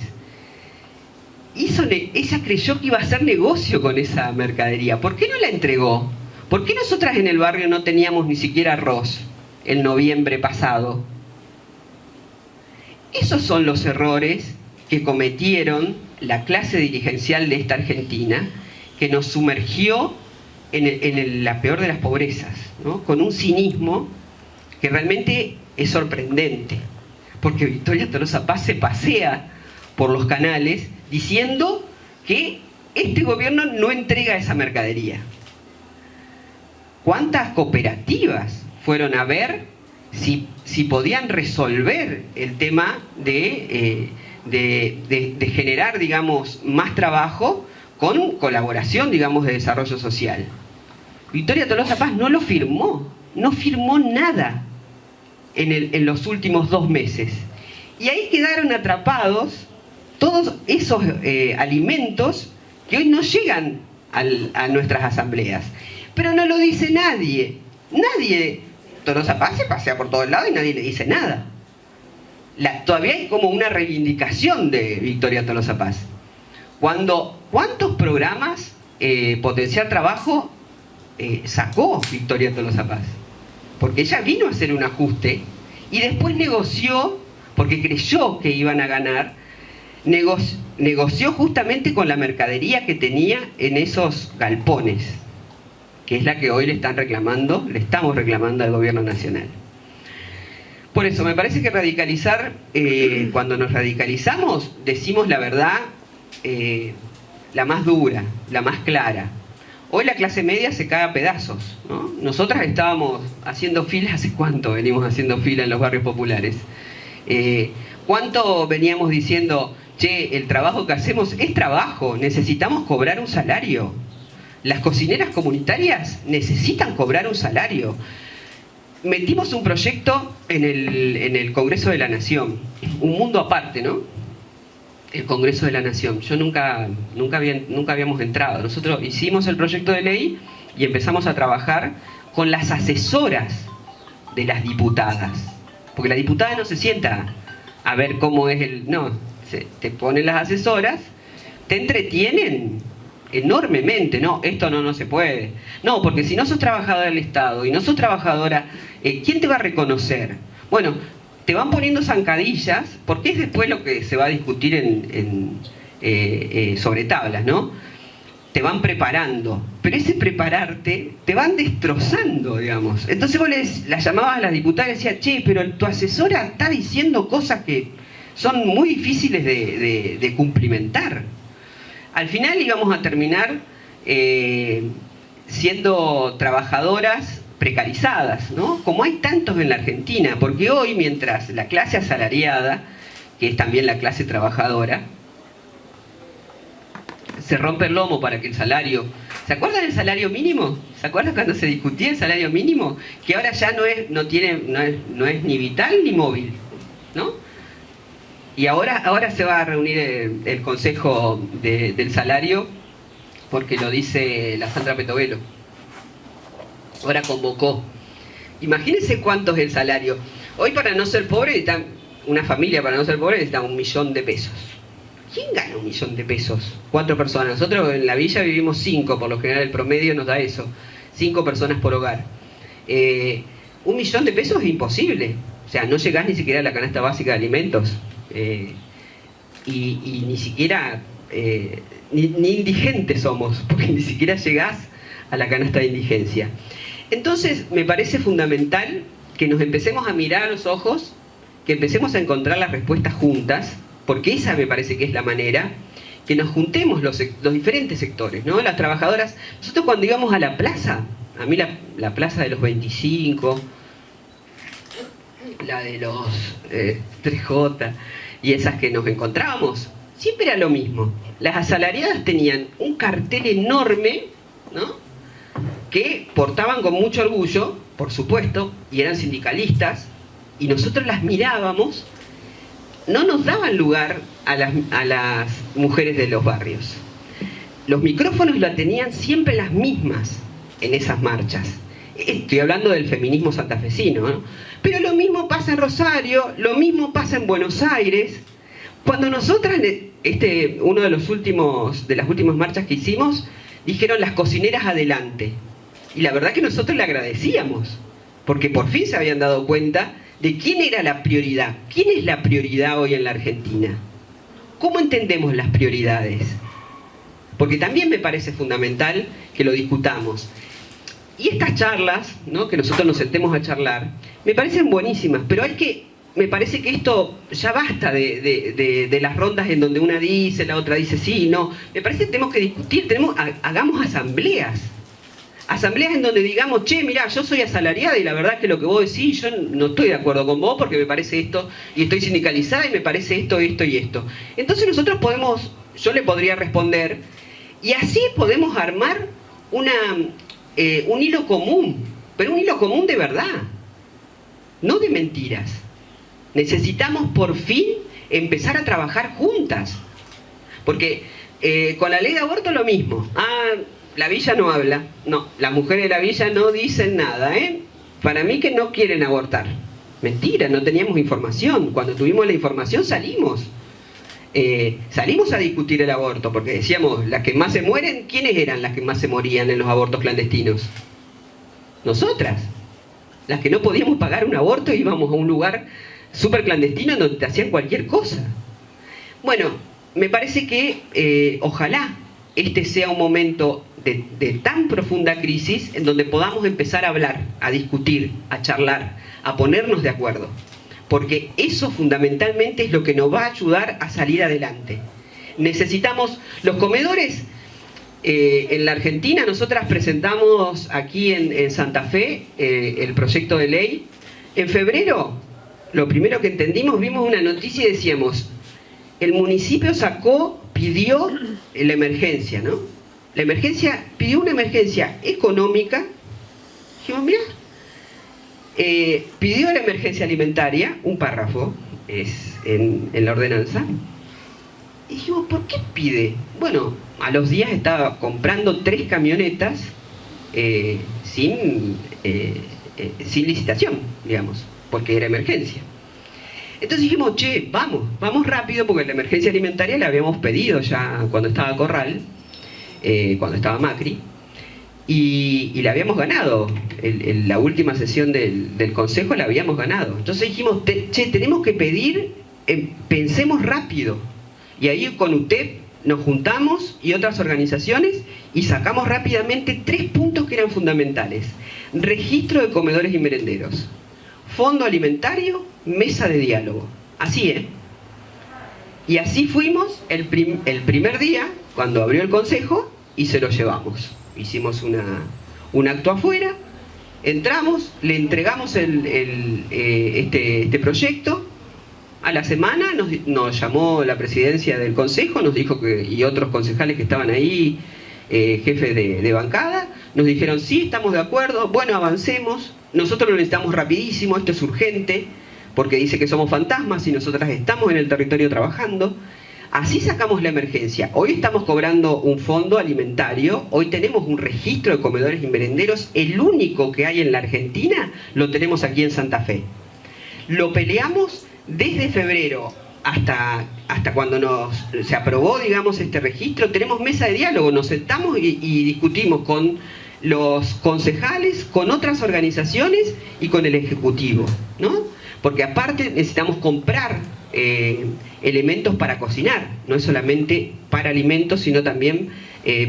Ella creyó que iba a hacer negocio con esa mercadería. ¿Por qué no la entregó? ¿Por qué nosotras en el barrio no teníamos ni siquiera arroz en noviembre pasado? Esos son los errores que cometieron la clase dirigencial de esta Argentina, que nos sumergió en la peor de las pobrezas, ¿no? Con un cinismo que realmente es sorprendente, porque Victoria Tolosa Paz se pasea por los canales diciendo que este gobierno no entrega esa mercadería. ¿Cuántas cooperativas fueron a ver si podían resolver el tema de generar, digamos, más trabajo con colaboración, digamos, de desarrollo social? Victoria Tolosa Paz no lo firmó, no firmó nada en los últimos 2 meses. Y ahí quedaron atrapados todos esos alimentos que hoy no llegan a nuestras asambleas. Pero no lo dice nadie. Nadie. Tolosa Paz se pasea por todos lados y nadie le dice nada. Todavía hay como una reivindicación de Victoria Tolosa Paz. ¿Cuántos programas Potenciar Trabajo sacó Victoria Tolosa Paz? Porque ella vino a hacer un ajuste y después negoció, porque creyó que iban a ganar, negoció justamente con la mercadería que tenía en esos galpones, que es la que hoy le estamos reclamando al gobierno nacional. Por eso me parece que radicalizar, cuando nos radicalizamos, decimos la verdad, la más dura, la más clara. Hoy la clase media se cae a pedazos, ¿no? Nosotras estábamos haciendo fila, ¿hace cuánto venimos haciendo fila en los barrios populares? ¿Cuánto veníamos diciendo, che, el trabajo que hacemos es trabajo, necesitamos cobrar un salario? Las cocineras comunitarias necesitan cobrar un salario. Metimos un proyecto en el Congreso de la Nación, un mundo aparte, ¿no? El Congreso de la Nación. Yo nunca habíamos entrado. Nosotros hicimos el proyecto de ley y empezamos a trabajar con las asesoras de las diputadas. Porque la diputada no se sienta a ver cómo es no, te ponen las asesoras, te entretienen enormemente. No, esto no se puede. No, porque si no sos trabajadora del Estado y no sos trabajadora, ¿quién te va a reconocer? Bueno, te van poniendo zancadillas, porque es después lo que se va a discutir sobre tablas, ¿no? Te van preparando, pero ese prepararte te van destrozando, digamos. Entonces vos las llamabas a las diputadas y decías, che, pero tu asesora está diciendo cosas que son muy difíciles de cumplimentar. Al final íbamos a terminar siendo trabajadoras precarizadas, ¿no? Como hay tantos en la Argentina, porque hoy, mientras la clase asalariada, que es también la clase trabajadora, se rompe el lomo para que el salario... ¿Se acuerdan del salario mínimo? ¿Se acuerdan cuando se discutía el salario mínimo? Que ahora ya no es ni vital ni móvil, ¿no? Y ahora se va a reunir el Consejo del Salario, porque lo dice la Sandra Petovelo. Ahora convocó. Imagínense cuánto es el salario. Hoy, para no ser pobre, una familia para no ser pobre necesita 1 millón de pesos. ¿Quién gana 1 millón de pesos? 4 personas. Nosotros en la villa vivimos 5, por lo general el promedio nos da eso. 5 personas por hogar. 1 millón de pesos es imposible. O sea, no llegás ni siquiera a la canasta básica de alimentos. Y ni siquiera... ni indigentes somos, porque ni siquiera llegás a la canasta de indigencia. Entonces, me parece fundamental que nos empecemos a mirar a los ojos, que empecemos a encontrar las respuestas juntas, porque esa me parece que es la manera, que nos juntemos los diferentes sectores, ¿no? Las trabajadoras, nosotros cuando íbamos a la plaza, a mí la plaza de los 25, la de los 3J, y esas que nos encontrábamos, siempre era lo mismo. Las asalariadas tenían un cartel enorme, ¿no?, que portaban con mucho orgullo, por supuesto, y eran sindicalistas, y nosotros las mirábamos. No nos daban lugar a las mujeres de los barrios. Los micrófonos la tenían siempre las mismas en esas marchas. Estoy hablando del feminismo santafesino, ¿no? Pero lo mismo pasa en Rosario, lo mismo pasa en Buenos Aires. Cuando nosotras, uno de las últimas marchas que hicimos, dijeron las cocineras adelante. Y la verdad que nosotros le agradecíamos, porque por fin se habían dado cuenta de quién era la prioridad. ¿Quién es la prioridad hoy en la Argentina? ¿Cómo entendemos las prioridades? Porque también me parece fundamental que lo discutamos. Y estas charlas, ¿no?, que nosotros nos sentemos a charlar, me parecen buenísimas, pero me parece que esto ya basta de las rondas en donde una dice, la otra dice sí, no. Me parece que tenemos que discutir, hagamos asambleas. Asambleas en donde digamos, che, mirá, yo soy asalariada y la verdad que lo que vos decís, yo no estoy de acuerdo con vos porque me parece esto, y estoy sindicalizada y me parece esto, esto y esto. Entonces nosotros yo le podría responder, y así podemos armar un hilo común, pero un hilo común de verdad, no de mentiras. Necesitamos por fin empezar a trabajar juntas, porque con la ley de aborto lo mismo. La villa no habla, no, las mujeres de la villa no dicen nada, para mí que no quieren abortar. Mentira, no teníamos información. Cuando tuvimos la información salimos a discutir el aborto, porque decíamos, las que más se mueren, ¿quiénes eran las que más se morían en los abortos clandestinos? Nosotras, las que no podíamos pagar un aborto, íbamos a un lugar súper clandestino en donde te hacían cualquier cosa. Bueno, me parece que ojalá este sea un momento de tan profunda crisis en donde podamos empezar a hablar, a discutir, a charlar, a ponernos de acuerdo. Porque eso fundamentalmente es lo que nos va a ayudar a salir adelante. Necesitamos los comedores. En la Argentina nosotras presentamos aquí en Santa Fe el proyecto de ley. En febrero, lo primero que entendimos, vimos una noticia y decíamos, el municipio pidió la emergencia, ¿no? Pidió una emergencia económica. Dijimos, mira, pidió la emergencia alimentaria, un párrafo es en la ordenanza. Y dijimos, ¿por qué pide? Bueno, a los días estaba comprando 3 camionetas sin licitación, digamos, porque era emergencia. Entonces dijimos, che, vamos rápido, porque la emergencia alimentaria la habíamos pedido ya cuando estaba Corral, cuando estaba Macri, y la habíamos ganado. La última sesión del Consejo la habíamos ganado. Entonces dijimos, che, tenemos que pedir, pensemos rápido. Y ahí con UTEP nos juntamos y otras organizaciones y sacamos rápidamente 3 puntos que eran fundamentales. Registro de comedores y merenderos, fondo alimentario, mesa de diálogo. Así, Y así fuimos el primer día, cuando abrió el Consejo, y se lo llevamos. Hicimos un acto afuera, entramos, le entregamos este proyecto. A la semana nos llamó la presidencia del Consejo, nos dijo y otros concejales que estaban ahí, jefes de bancada, nos dijeron, sí, estamos de acuerdo, bueno, avancemos, nosotros lo necesitamos rapidísimo, esto es urgente, porque dice que somos fantasmas y nosotras estamos en el territorio trabajando. Así sacamos la emergencia. Hoy estamos cobrando un fondo alimentario, hoy tenemos un registro de comedores y merenderos, el único que hay en la Argentina, lo tenemos aquí en Santa Fe. Lo peleamos desde febrero hasta cuando se aprobó, digamos, este registro. Tenemos mesa de diálogo, nos sentamos y discutimos con los concejales, con otras organizaciones y con el Ejecutivo, ¿no? Porque aparte necesitamos comprar elementos para cocinar, no es solamente para alimentos, sino también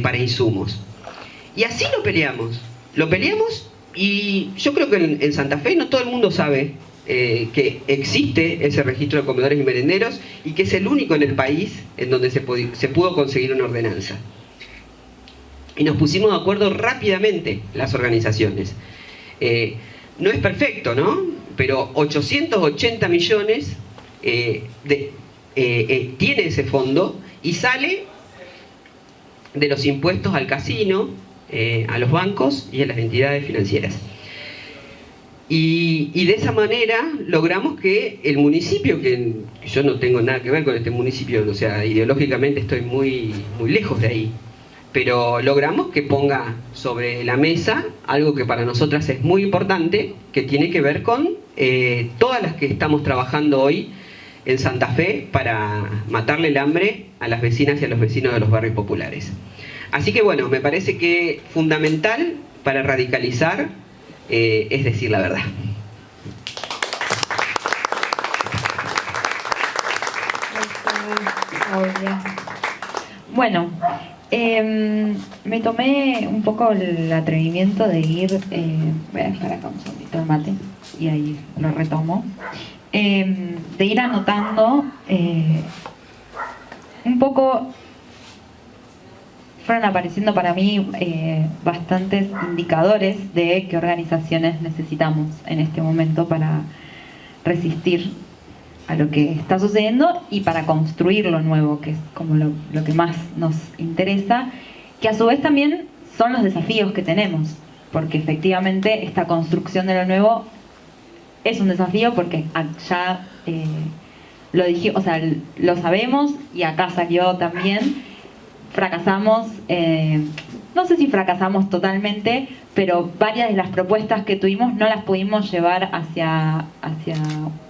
para insumos. Y así lo peleamos y yo creo que en Santa Fe no todo el mundo sabe que existe ese registro de comedores y merenderos y que es el único en el país en donde se pudo conseguir una ordenanza. Y nos pusimos de acuerdo rápidamente las organizaciones. No es perfecto, ¿no? Pero 880 millones tiene ese fondo y sale de los impuestos al casino, a los bancos y a las entidades financieras. Y de esa manera logramos que el municipio, que yo no tengo nada que ver con este municipio, o sea, ideológicamente estoy muy lejos de ahí, pero logramos que ponga sobre la mesa algo que para nosotras es muy importante, que tiene que ver con todas las que estamos trabajando hoy en Santa Fe para matarle el hambre a las vecinas y a los vecinos de los barrios populares. Así que bueno, me parece que fundamental para radicalizar es decir la verdad. Bueno, me tomé un poco el atrevimiento de ir, voy a dejar acá un segundito el mate y ahí lo retomo, de ir anotando un poco. Fueron apareciendo para mí bastantes indicadores de qué organizaciones necesitamos en este momento para resistir a lo que está sucediendo y para construir lo nuevo, que es como lo que más nos interesa, que a su vez también son los desafíos que tenemos, porque efectivamente esta construcción de lo nuevo es un desafío porque ya lo dije, o sea, lo sabemos y acá salió también. Fracasamos, no sé si fracasamos totalmente, pero varias de las propuestas que tuvimos no las pudimos llevar hacia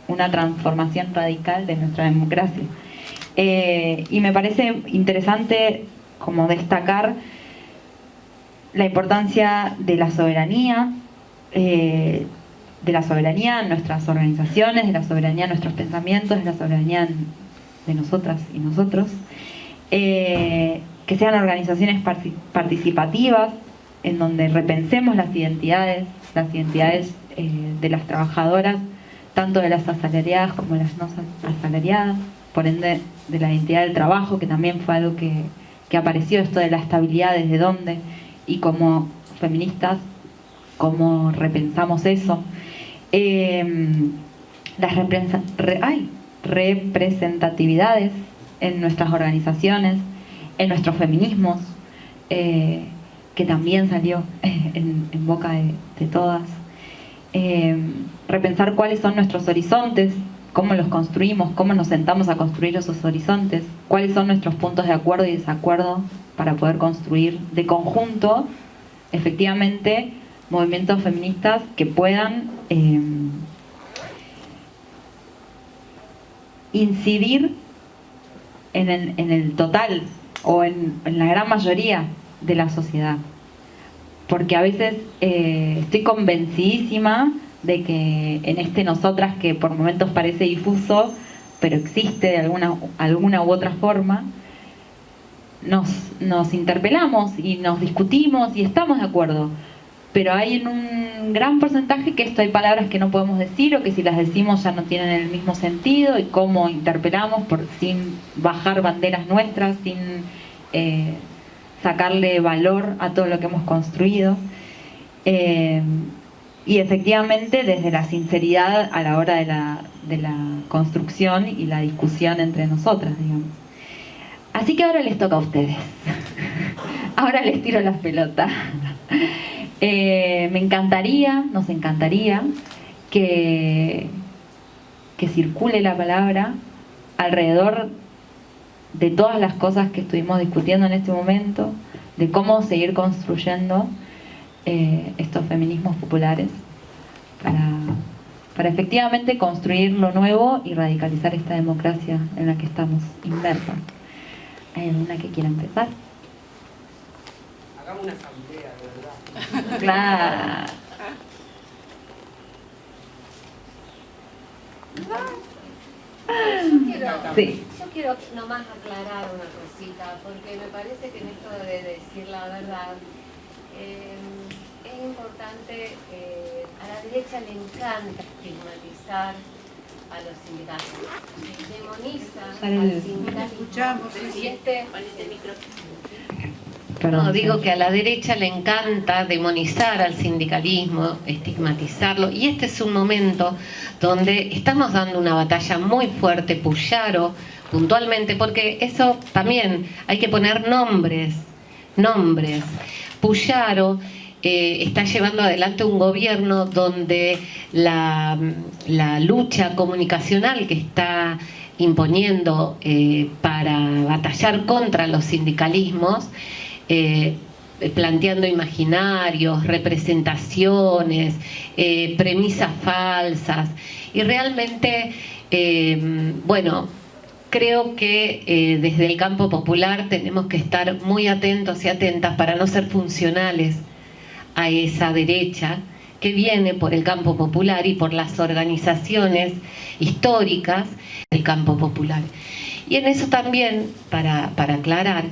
una transformación radical de nuestra democracia. Y me parece interesante como destacar la importancia de la soberanía en nuestras organizaciones, de la soberanía en nuestros pensamientos, de la soberanía de nosotras y nosotros. Que sean organizaciones participativas, en donde repensemos las identidades de las trabajadoras, tanto de las asalariadas como de las no asalariadas, por ende de la identidad del trabajo, que también fue algo que apareció, esto de la estabilidad, desde dónde, y como feministas, cómo repensamos eso. Las representatividades en nuestras organizaciones, en nuestros feminismos, que también salió en boca de todas. Repensar cuáles son nuestros horizontes, cómo los construimos, cómo nos sentamos a construir esos horizontes, cuáles son nuestros puntos de acuerdo y desacuerdo para poder construir de conjunto, efectivamente, movimientos feministas que puedan incidir en el total o en la gran mayoría de la sociedad. Porque a veces estoy convencidísima de que en este nosotras, que por momentos parece difuso, pero existe de alguna u otra forma, nos interpelamos y nos discutimos y estamos de acuerdo. Pero hay en un gran porcentaje que esto hay palabras que no podemos decir, o que si las decimos ya no tienen el mismo sentido, y cómo interpelamos sin bajar banderas nuestras, sin sacarle valor a todo lo que hemos construido. Y efectivamente desde la sinceridad a la hora de la construcción y la discusión entre nosotras, digamos. Así que ahora les toca a ustedes. Ahora les tiro las pelotas. Nos encantaría que circule la palabra alrededor de todas las cosas que estuvimos discutiendo en este momento, de cómo seguir construyendo estos feminismos populares para efectivamente construir lo nuevo y radicalizar esta democracia en la que estamos inmersas. ¿Hay alguna que quiera empezar? Hagamos una asamblea, de verdad. Claro. Yo quiero nomás aclarar una cosita, porque me parece que en esto de decir la verdad es importante. A la derecha le encanta estigmatizar a los sindicatos, demoniza al sindicalismo. Y no, digo que a la derecha le encanta demonizar al sindicalismo, estigmatizarlo, y este es un momento donde estamos dando una batalla muy fuerte, Puyaro, puntualmente, porque eso también hay que poner nombres. Puyaro está llevando adelante un gobierno donde la lucha comunicacional que está imponiendo para batallar contra los sindicalismos planteando imaginarios, representaciones, premisas falsas. Y realmente, bueno, creo que desde el campo popular tenemos que estar muy atentos y atentas para no ser funcionales a esa derecha que viene por el campo popular y por las organizaciones históricas del campo popular. Y en eso también, para aclarar,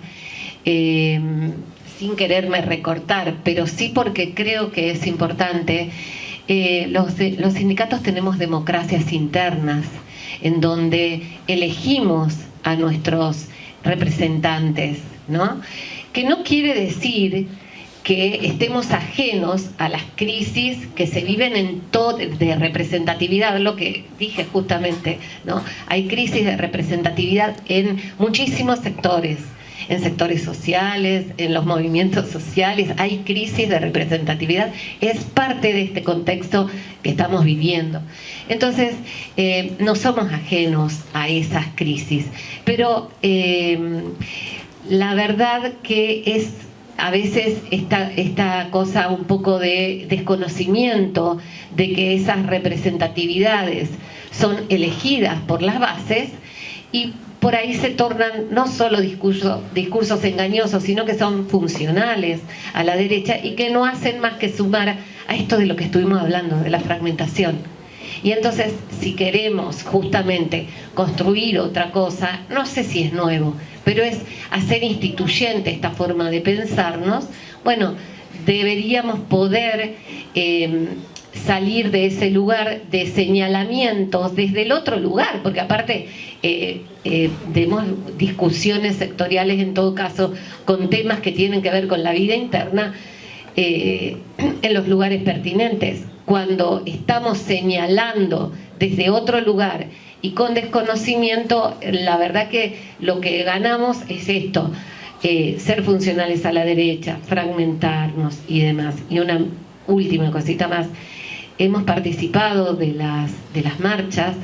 sin quererme recortar, pero sí porque creo que es importante, los sindicatos tenemos democracias internas, en donde elegimos a nuestros representantes, ¿no? Que no quiere decir que estemos ajenos a las crisis que se viven en todo de representatividad, lo que dije justamente, ¿no? Hay crisis de representatividad en muchísimos sectores, en sectores sociales, en los movimientos sociales, hay crisis de representatividad, es parte de este contexto que estamos viviendo. Entonces, no somos ajenos a esas crisis, pero la verdad que es a veces esta cosa un poco de desconocimiento de que esas representatividades son elegidas por las bases y por ahí se tornan no solo discursos engañosos, sino que son funcionales a la derecha y que no hacen más que sumar a esto de lo que estuvimos hablando, de la fragmentación. Y entonces, si queremos justamente construir otra cosa, no sé si es nuevo, pero es hacer instituyente esta forma de pensarnos, bueno, deberíamos poder salir de ese lugar de señalamientos desde el otro lugar, porque aparte tenemos discusiones sectoriales en todo caso con temas que tienen que ver con la vida interna en los lugares pertinentes. Cuando estamos señalando desde otro lugar y con desconocimiento, la verdad que lo que ganamos es esto, ser funcionales a la derecha, fragmentarnos y demás. Y una última cosita más, hemos participado de las marchas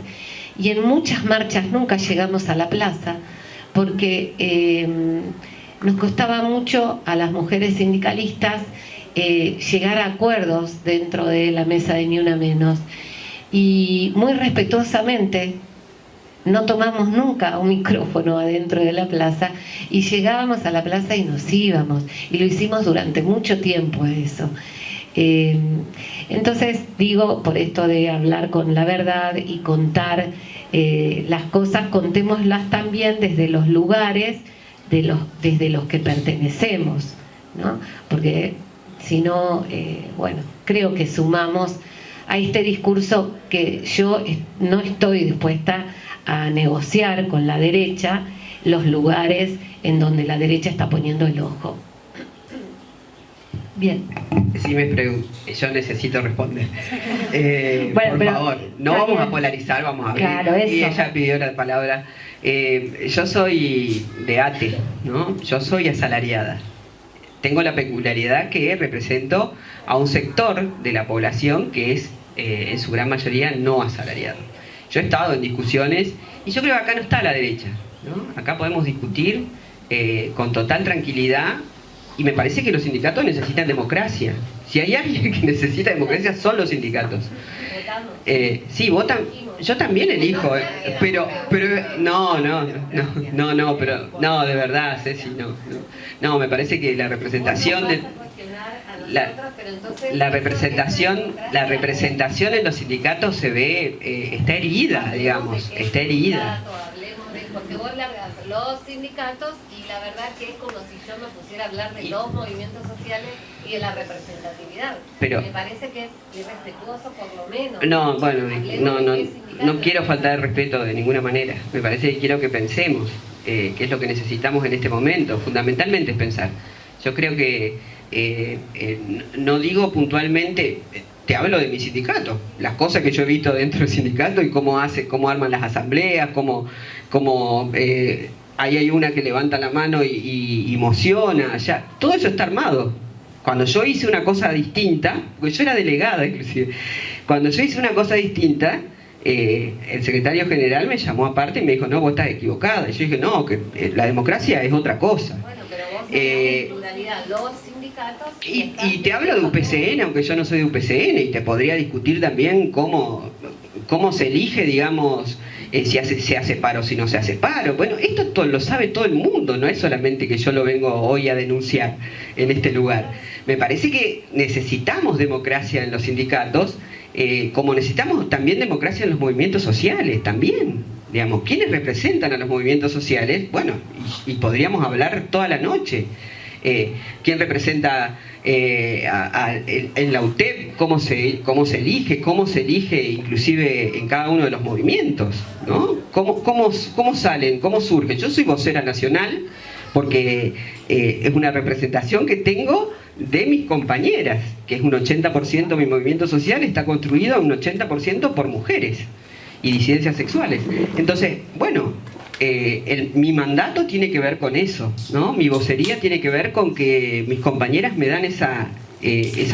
y en muchas marchas nunca llegamos a la plaza porque nos costaba mucho a las mujeres sindicalistas llegar a acuerdos dentro de la mesa de Ni Una Menos, y muy respetuosamente no tomamos nunca un micrófono adentro de la plaza y llegábamos a la plaza y nos íbamos, y lo hicimos durante mucho tiempo eso. Entonces digo, por esto de hablar con la verdad y contar las cosas, contémoslas también desde los lugares desde los que pertenecemos, ¿no? Porque si no, bueno, creo que sumamos a este discurso que yo no estoy dispuesta a negociar con la derecha los lugares en donde la derecha está poniendo el ojo. Bien. Sí, yo necesito responder. Bueno, por favor, no vamos a polarizar, vamos a abrir. Claro, eso. Y ella pidió la palabra. Yo soy de ATE, ¿no? Yo soy asalariada. Tengo la peculiaridad que represento a un sector de la población que es en su gran mayoría no asalariado. Yo he estado en discusiones y yo creo que acá no está la derecha, ¿no? Acá podemos discutir con total tranquilidad, y me parece que los sindicatos necesitan democracia. Si hay alguien que necesita democracia son los sindicatos. Sí, votan. Yo también elijo, pero no, de verdad, Ceci, no, me parece que la representación de la representación en los sindicatos se ve, está herida, digamos, está herida. Porque vos largas los sindicatos y la verdad que es como si yo me pusiera a hablar de los movimientos sociales y de la representatividad. Pero me parece que es irrespetuoso por lo menos. No, bueno, no quiero faltar el respeto de ninguna manera. Me parece que quiero que pensemos qué es lo que necesitamos en este momento. Fundamentalmente es pensar. Yo creo que no digo puntualmente, te hablo de mi sindicato, las cosas que yo he visto dentro del sindicato y cómo arman las asambleas, cómo ahí hay una que levanta la mano y emociona, ya, todo eso está armado. Cuando yo hice una cosa distinta, porque yo era delegada inclusive, cuando yo hice una cosa distinta, el secretario general me llamó aparte y me dijo, no, vos estás equivocada. Y yo dije, no, que la democracia es otra cosa. Bueno, pero vos tenés en pluralidad dos sindicatos Y te hablo de UPCN, aunque yo no soy de UPCN, y te podría discutir también cómo se elige, digamos, si se hace paro o si no se hace paro. Bueno, esto lo sabe todo el mundo, no es solamente que yo lo vengo hoy a denunciar en este lugar. Me parece que necesitamos democracia en los sindicatos, como necesitamos también democracia en los movimientos sociales, también. Digamos, ¿quiénes representan a los movimientos sociales? Bueno, y podríamos hablar toda la noche. ¿Quién representa en la UTEP? ¿Cómo se elige inclusive en cada uno de los movimientos? ¿No? ¿Cómo salen? ¿Cómo surgen? Yo soy vocera nacional porque es una representación que tengo de mis compañeras, que es un 80%, mi movimiento social está construido un 80% por mujeres y disidencias sexuales. Entonces, bueno, mi mandato tiene que ver con eso, ¿no? Mi vocería tiene que ver con que mis compañeras me dan esa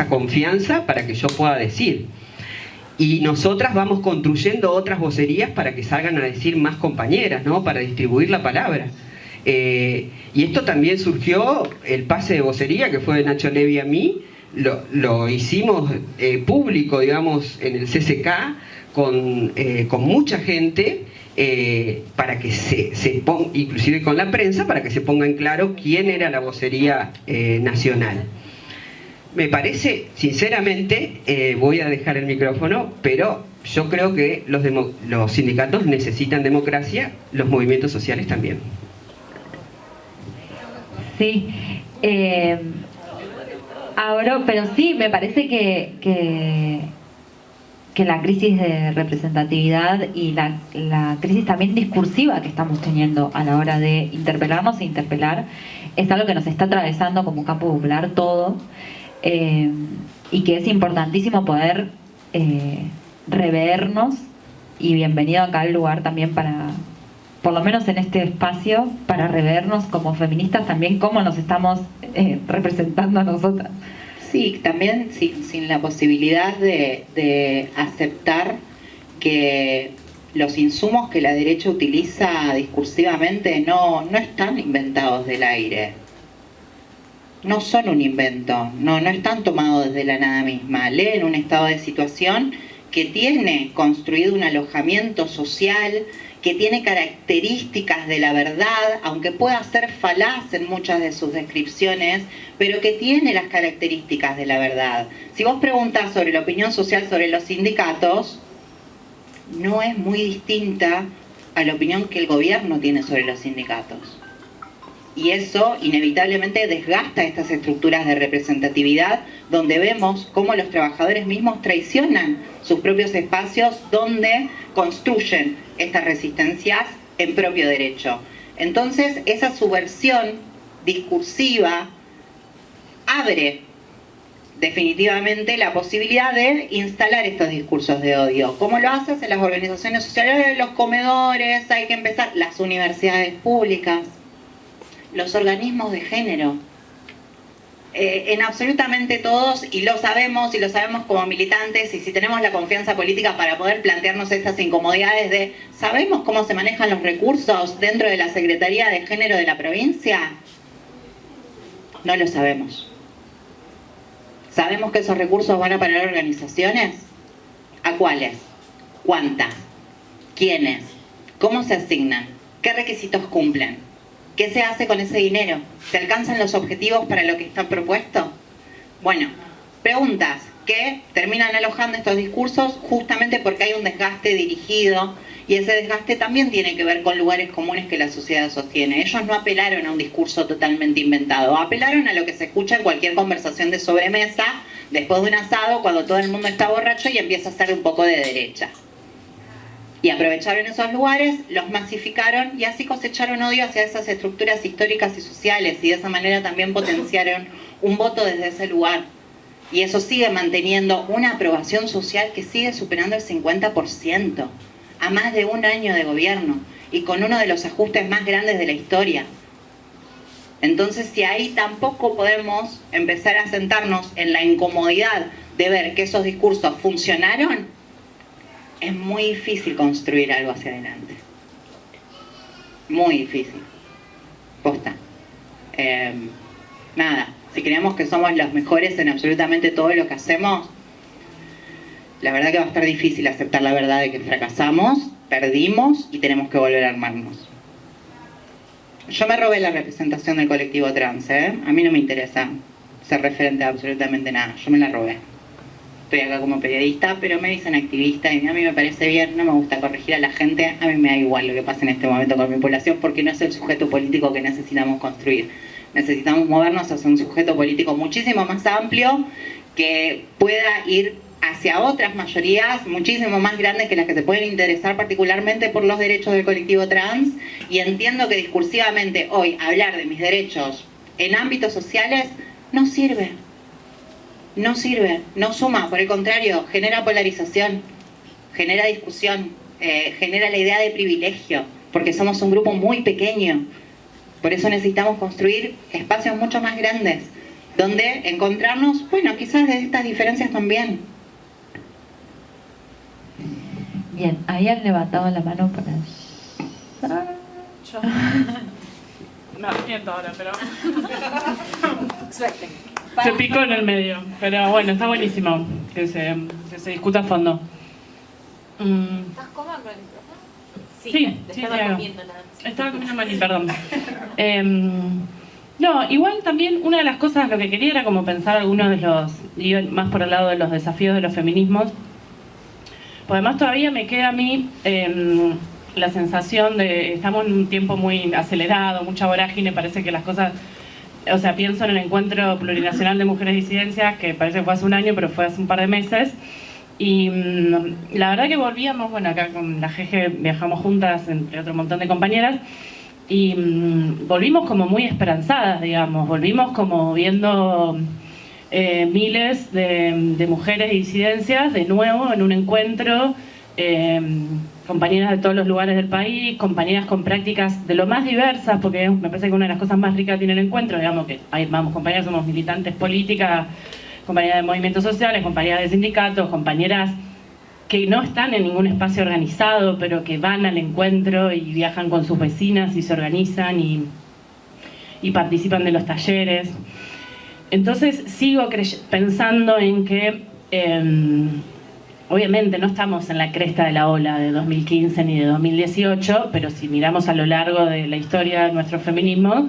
confianza para que yo pueda decir. Y nosotras vamos construyendo otras vocerías para que salgan a decir más compañeras, ¿no? Para distribuir la palabra. Y esto también surgió, el pase de vocería que fue de Nacho Levi a mí, lo hicimos público, digamos, en el CCK, con mucha gente, para que se ponga, inclusive con la prensa, para que se ponga en claro quién era la vocería nacional. Me parece, sinceramente, voy a dejar el micrófono, pero yo creo que los sindicatos necesitan democracia, los movimientos sociales también. Sí, ahora, pero sí, me parece que la crisis de representatividad y la crisis también discursiva que estamos teniendo a la hora de interpelarnos e interpelar es algo que nos está atravesando como campo popular todo, y que es importantísimo poder revernos, y bienvenido acá al lugar también para, por lo menos en este espacio, para revernos como feministas también cómo nos estamos representando a nosotras. Sí, también sin la posibilidad de aceptar que los insumos que la derecha utiliza discursivamente no están inventados del aire. No son un invento, no están tomados desde la nada misma. Leen un estado de situación que tiene construido un alojamiento social, que tiene características de la verdad, aunque pueda ser falaz en muchas de sus descripciones, pero que tiene las características de la verdad. Si vos preguntás sobre la opinión social sobre los sindicatos, no es muy distinta a la opinión que el gobierno tiene sobre los sindicatos. Y eso inevitablemente desgasta estas estructuras de representatividad, donde vemos cómo los trabajadores mismos traicionan sus propios espacios donde construyen estas resistencias en propio derecho. Entonces, esa subversión discursiva abre definitivamente la posibilidad de instalar estos discursos de odio. ¿Cómo lo haces en las organizaciones sociales, los comedores? Hay que empezar, las universidades públicas, los organismos de género, en absolutamente todos, y lo sabemos como militantes, y si tenemos la confianza política para poder plantearnos estas incomodidades de ¿sabemos cómo se manejan los recursos dentro de la Secretaría de Género de la provincia? No lo sabemos. ¿Sabemos que esos recursos van a parar a organizaciones? ¿A cuáles? ¿Cuántas? ¿Quiénes? ¿Cómo se asignan? ¿Qué requisitos cumplen? ¿Qué se hace con ese dinero? ¿Se alcanzan los objetivos para lo que está propuesto? Bueno, preguntas que terminan alojando estos discursos justamente porque hay un desgaste dirigido, y ese desgaste también tiene que ver con lugares comunes que la sociedad sostiene. Ellos no apelaron a un discurso totalmente inventado, apelaron a lo que se escucha en cualquier conversación de sobremesa después de un asado, cuando todo el mundo está borracho y empieza a ser un poco de derecha. Y aprovecharon esos lugares, los masificaron y así cosecharon odio hacia esas estructuras históricas y sociales, y de esa manera también potenciaron un voto desde ese lugar. Y eso sigue manteniendo una aprobación social que sigue superando el 50% a más de un año de gobierno y con uno de los ajustes más grandes de la historia. Entonces, si ahí tampoco podemos empezar a sentarnos en la incomodidad de ver que esos discursos funcionaron, es muy difícil construir algo hacia adelante. Muy difícil. Posta. Nada, si creemos que somos los mejores en absolutamente todo lo que hacemos, la verdad que va a estar difícil aceptar la verdad de que fracasamos, perdimos y tenemos que volver a armarnos. Yo me robé la representación del colectivo trans, ¿eh? A mí no me interesa ser referente de absolutamente nada, yo me la robé. Estoy acá como periodista, pero me dicen activista y a mí me parece bien, no me gusta corregir a la gente, a mí me da igual lo que pasa en este momento con mi población porque no es el sujeto político que necesitamos construir. Necesitamos movernos hacia un sujeto político muchísimo más amplio que pueda ir hacia otras mayorías muchísimo más grandes que las que se pueden interesar particularmente por los derechos del colectivo trans, y entiendo que discursivamente hoy hablar de mis derechos en ámbitos sociales no sirve. No sirve, no suma, por el contrario, genera polarización, genera discusión, genera la idea de privilegio, porque somos un grupo muy pequeño. Por eso necesitamos construir espacios mucho más grandes, donde encontrarnos, bueno, quizás de estas diferencias también. Bien, habían levantado la mano para... Yo. Me arrepiento ahora, pero... Se picó en el medio, pero bueno, está buenísimo que se discuta a fondo. ¿Estás cómoda con el micrófono? Sí, estaba comiendo nada más. Estaba comiendo maní, perdón. No, igual también una de las cosas, lo que quería era como pensar algunos de los, y más por el lado de los desafíos de los feminismos. Pues además todavía me queda a mí la sensación de, estamos en un tiempo muy acelerado, mucha vorágine, parece que las cosas... O sea, pienso en el Encuentro Plurinacional de Mujeres Disidencias, que parece que fue hace un año, pero fue hace un par de meses. Y la verdad que volvíamos, bueno, acá con la Jeje viajamos juntas, entre otro montón de compañeras, y volvimos como muy esperanzadas, digamos, volvimos como viendo miles de mujeres disidencias de nuevo en un encuentro, compañeras de todos los lugares del país, compañeras con prácticas de lo más diversas, porque me parece que una de las cosas más ricas que tiene el encuentro, digamos, que ahí vamos, compañeras somos militantes políticas, compañeras de movimientos sociales, compañeras de sindicatos, compañeras que no están en ningún espacio organizado, pero que van al encuentro y viajan con sus vecinas y se organizan y participan de los talleres. Entonces sigo pensando en que obviamente no estamos en la cresta de la ola de 2015 ni de 2018, pero si miramos a lo largo de la historia de nuestro feminismo,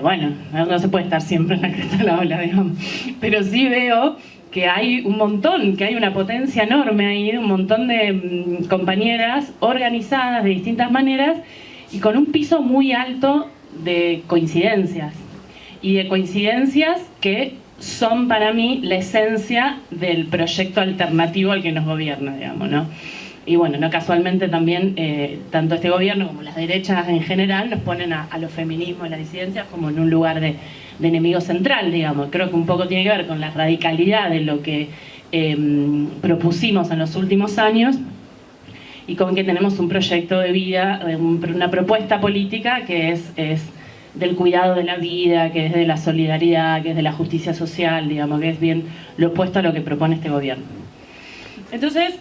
bueno, no se puede estar siempre en la cresta de la ola, digamos, pero sí veo que hay un montón, que hay una potencia enorme ahí, un montón de compañeras organizadas de distintas maneras y con un piso muy alto de coincidencias, y de coincidencias que son para mí la esencia del proyecto alternativo al que nos gobierna, digamos, ¿no? Y bueno, no casualmente también, tanto este gobierno como las derechas en general nos ponen a los feminismos y las disidencias como en un lugar de enemigo central, digamos. Creo que un poco tiene que ver con la radicalidad de lo que propusimos en los últimos años y con que tenemos un proyecto de vida, una propuesta política que es del cuidado de la vida, que es de la solidaridad, que es de la justicia social, digamos, que es bien lo opuesto a lo que propone este gobierno. Entonces,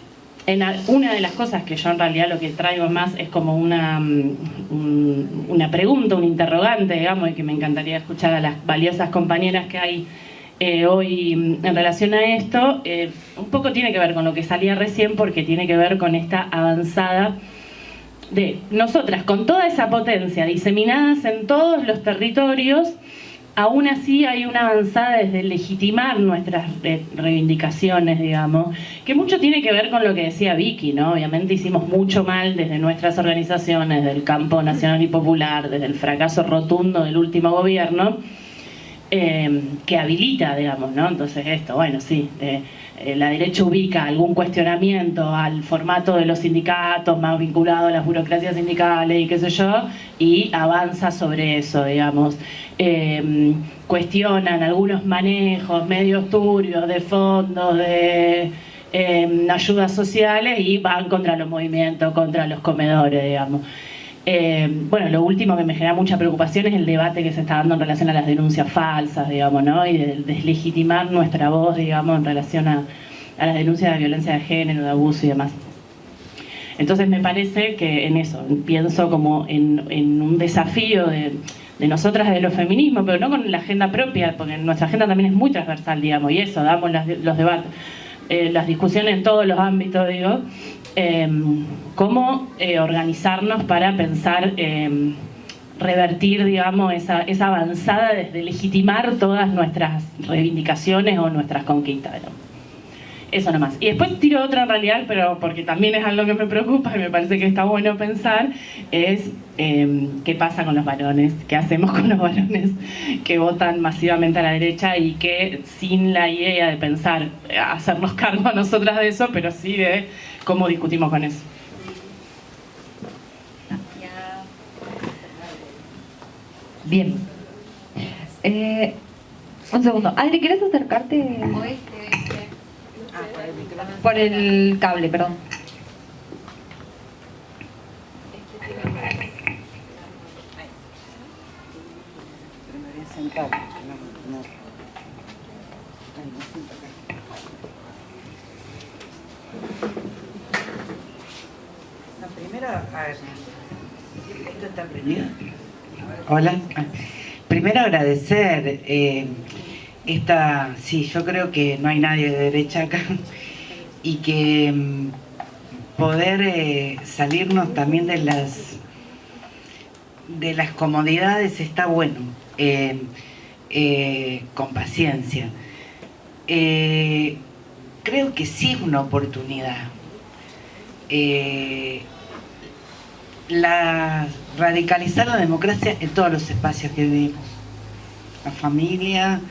una de las cosas que yo en realidad lo que traigo más es como una pregunta, un interrogante, digamos, y que me encantaría escuchar a las valiosas compañeras que hay hoy en relación a esto. Un poco tiene que ver con lo que salía recién, porque tiene que ver con esta avanzada de nosotras, con toda esa potencia diseminadas en todos los territorios. Aún así hay una avanzada desde legitimar nuestras reivindicaciones, digamos, que mucho tiene que ver con lo que decía Vicky, ¿no? Obviamente hicimos mucho mal desde nuestras organizaciones, del campo nacional y popular, desde el fracaso rotundo del último gobierno, que habilita, digamos, ¿no? Entonces esto, bueno, sí, la derecha ubica algún cuestionamiento al formato de los sindicatos más vinculado a las burocracias sindicales y qué sé yo, y avanza sobre eso, digamos. Cuestionan algunos manejos medios turbios de fondos, de ayudas sociales, y van contra los movimientos, contra los comedores, digamos. Bueno, lo último que me genera mucha preocupación es el debate que se está dando en relación a las denuncias falsas, digamos, ¿no? Y de deslegitimar nuestra voz, digamos, en relación a las denuncias de violencia de género, de abuso y demás. Entonces me parece que en eso, pienso como en un desafío de nosotras de los feminismos, pero no con la agenda propia, porque nuestra agenda también es muy transversal, digamos, y eso, damos los debates, las discusiones en todos los ámbitos, digo, cómo organizarnos para pensar, revertir, digamos, esa avanzada desde legitimar todas nuestras reivindicaciones o nuestras conquistas, ¿no? Eso nomás. Y después tiro otra en realidad, pero porque también es algo que me preocupa y me parece que está bueno pensar, es qué pasa con los varones, qué hacemos con los varones que votan masivamente a la derecha y que sin la idea de pensar hacernos cargo a nosotras de eso, pero sí de cómo discutimos con eso. Bien. Un segundo. Adri, ¿quieres acercarte? Por el cable, perdón. Primero, a ver, ¿esto está prendido? Hola. Primero agradecer sí, yo creo que no hay nadie de derecha acá y que poder salirnos también de las comodidades está bueno, con paciencia. Creo que sí es una oportunidad. Radicalizar la democracia en todos los espacios que vivimos. La familia,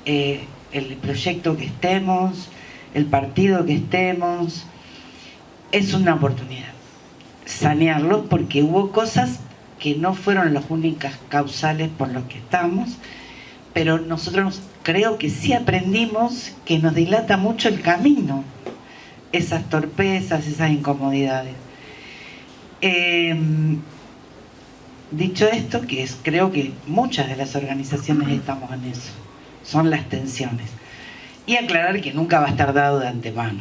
el proyecto que estemos, el partido que estemos, es una oportunidad. Sanearlo porque hubo cosas que no fueron las únicas causales por las que estamos, pero nosotros creo que sí aprendimos que nos dilata mucho el camino, esas torpezas, esas incomodidades. Dicho esto, creo que muchas de las organizaciones estamos en eso, son las tensiones. Y aclarar que nunca va a estar dado de antemano.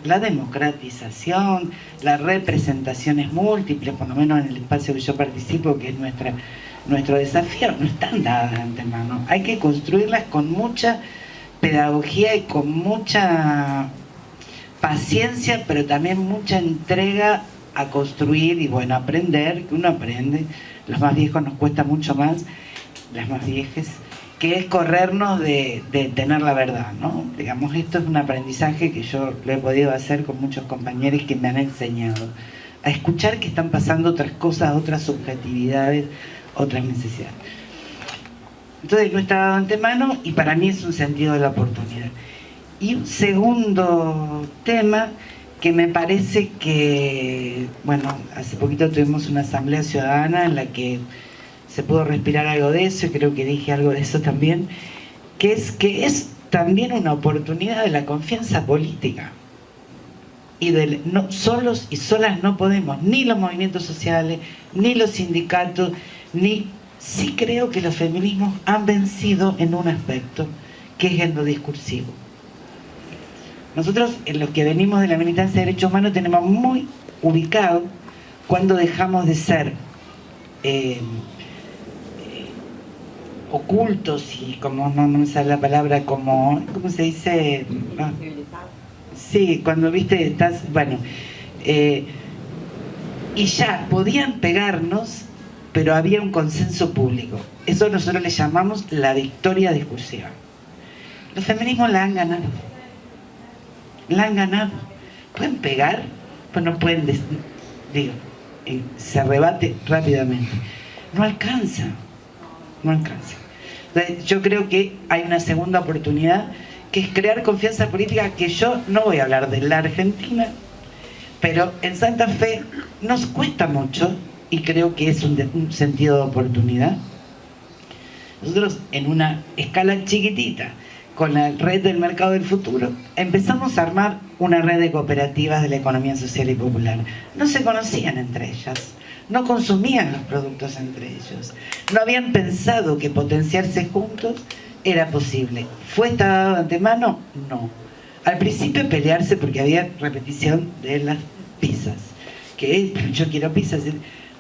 La democratización, la representación es múltiple, por lo menos en el espacio que yo participo, que es nuestro desafío, no están dadas de antemano. Hay que construirlas con mucha pedagogía y con mucha paciencia, pero también mucha entrega a construir y bueno, aprender, que uno aprende. Los más viejos nos cuesta mucho más, las más viejas, que es corrernos de tener la verdad, ¿no? Digamos, esto es un aprendizaje que yo lo he podido hacer con muchos compañeros que me han enseñado a escuchar que están pasando otras cosas, otras subjetividades, otras necesidades. Entonces no está dado de antemano y para mí es un sentido de la oportunidad. Y un segundo tema que me parece que, bueno, hace poquito tuvimos una asamblea ciudadana en la que se pudo respirar algo de eso, y creo que dije algo de eso también, que es también una oportunidad de la confianza política. Y solos y solas no podemos, ni los movimientos sociales, ni los sindicatos, sí creo que los feminismos han vencido en un aspecto, que es en lo discursivo. Nosotros, en los que venimos de la militancia de derechos humanos, tenemos muy ubicado cuando dejamos de ser ocultos y como no me sale la palabra, como, ¿cómo se dice? Sí, cuando viste, estás, bueno, y ya podían pegarnos, pero había un consenso público. Eso nosotros le llamamos la victoria discursiva. Los feminismos la han ganado. La han ganado. Pueden pegar, pues no pueden, se rebate rápidamente. No alcanza. Entonces, yo creo que hay una segunda oportunidad, que es crear confianza política, que yo no voy a hablar de la Argentina, pero en Santa Fe nos cuesta mucho y creo que es un sentido de oportunidad. Nosotros en una escala chiquitita, con la red del mercado del futuro, empezamos a armar una red de cooperativas de la economía social y popular. No se conocían entre ellas, no consumían los productos entre ellos, no habían pensado que potenciarse juntos era posible. ¿Fue dado de antemano? No. Al principio pelearse porque había repetición de las pizzas, que yo quiero pizzas.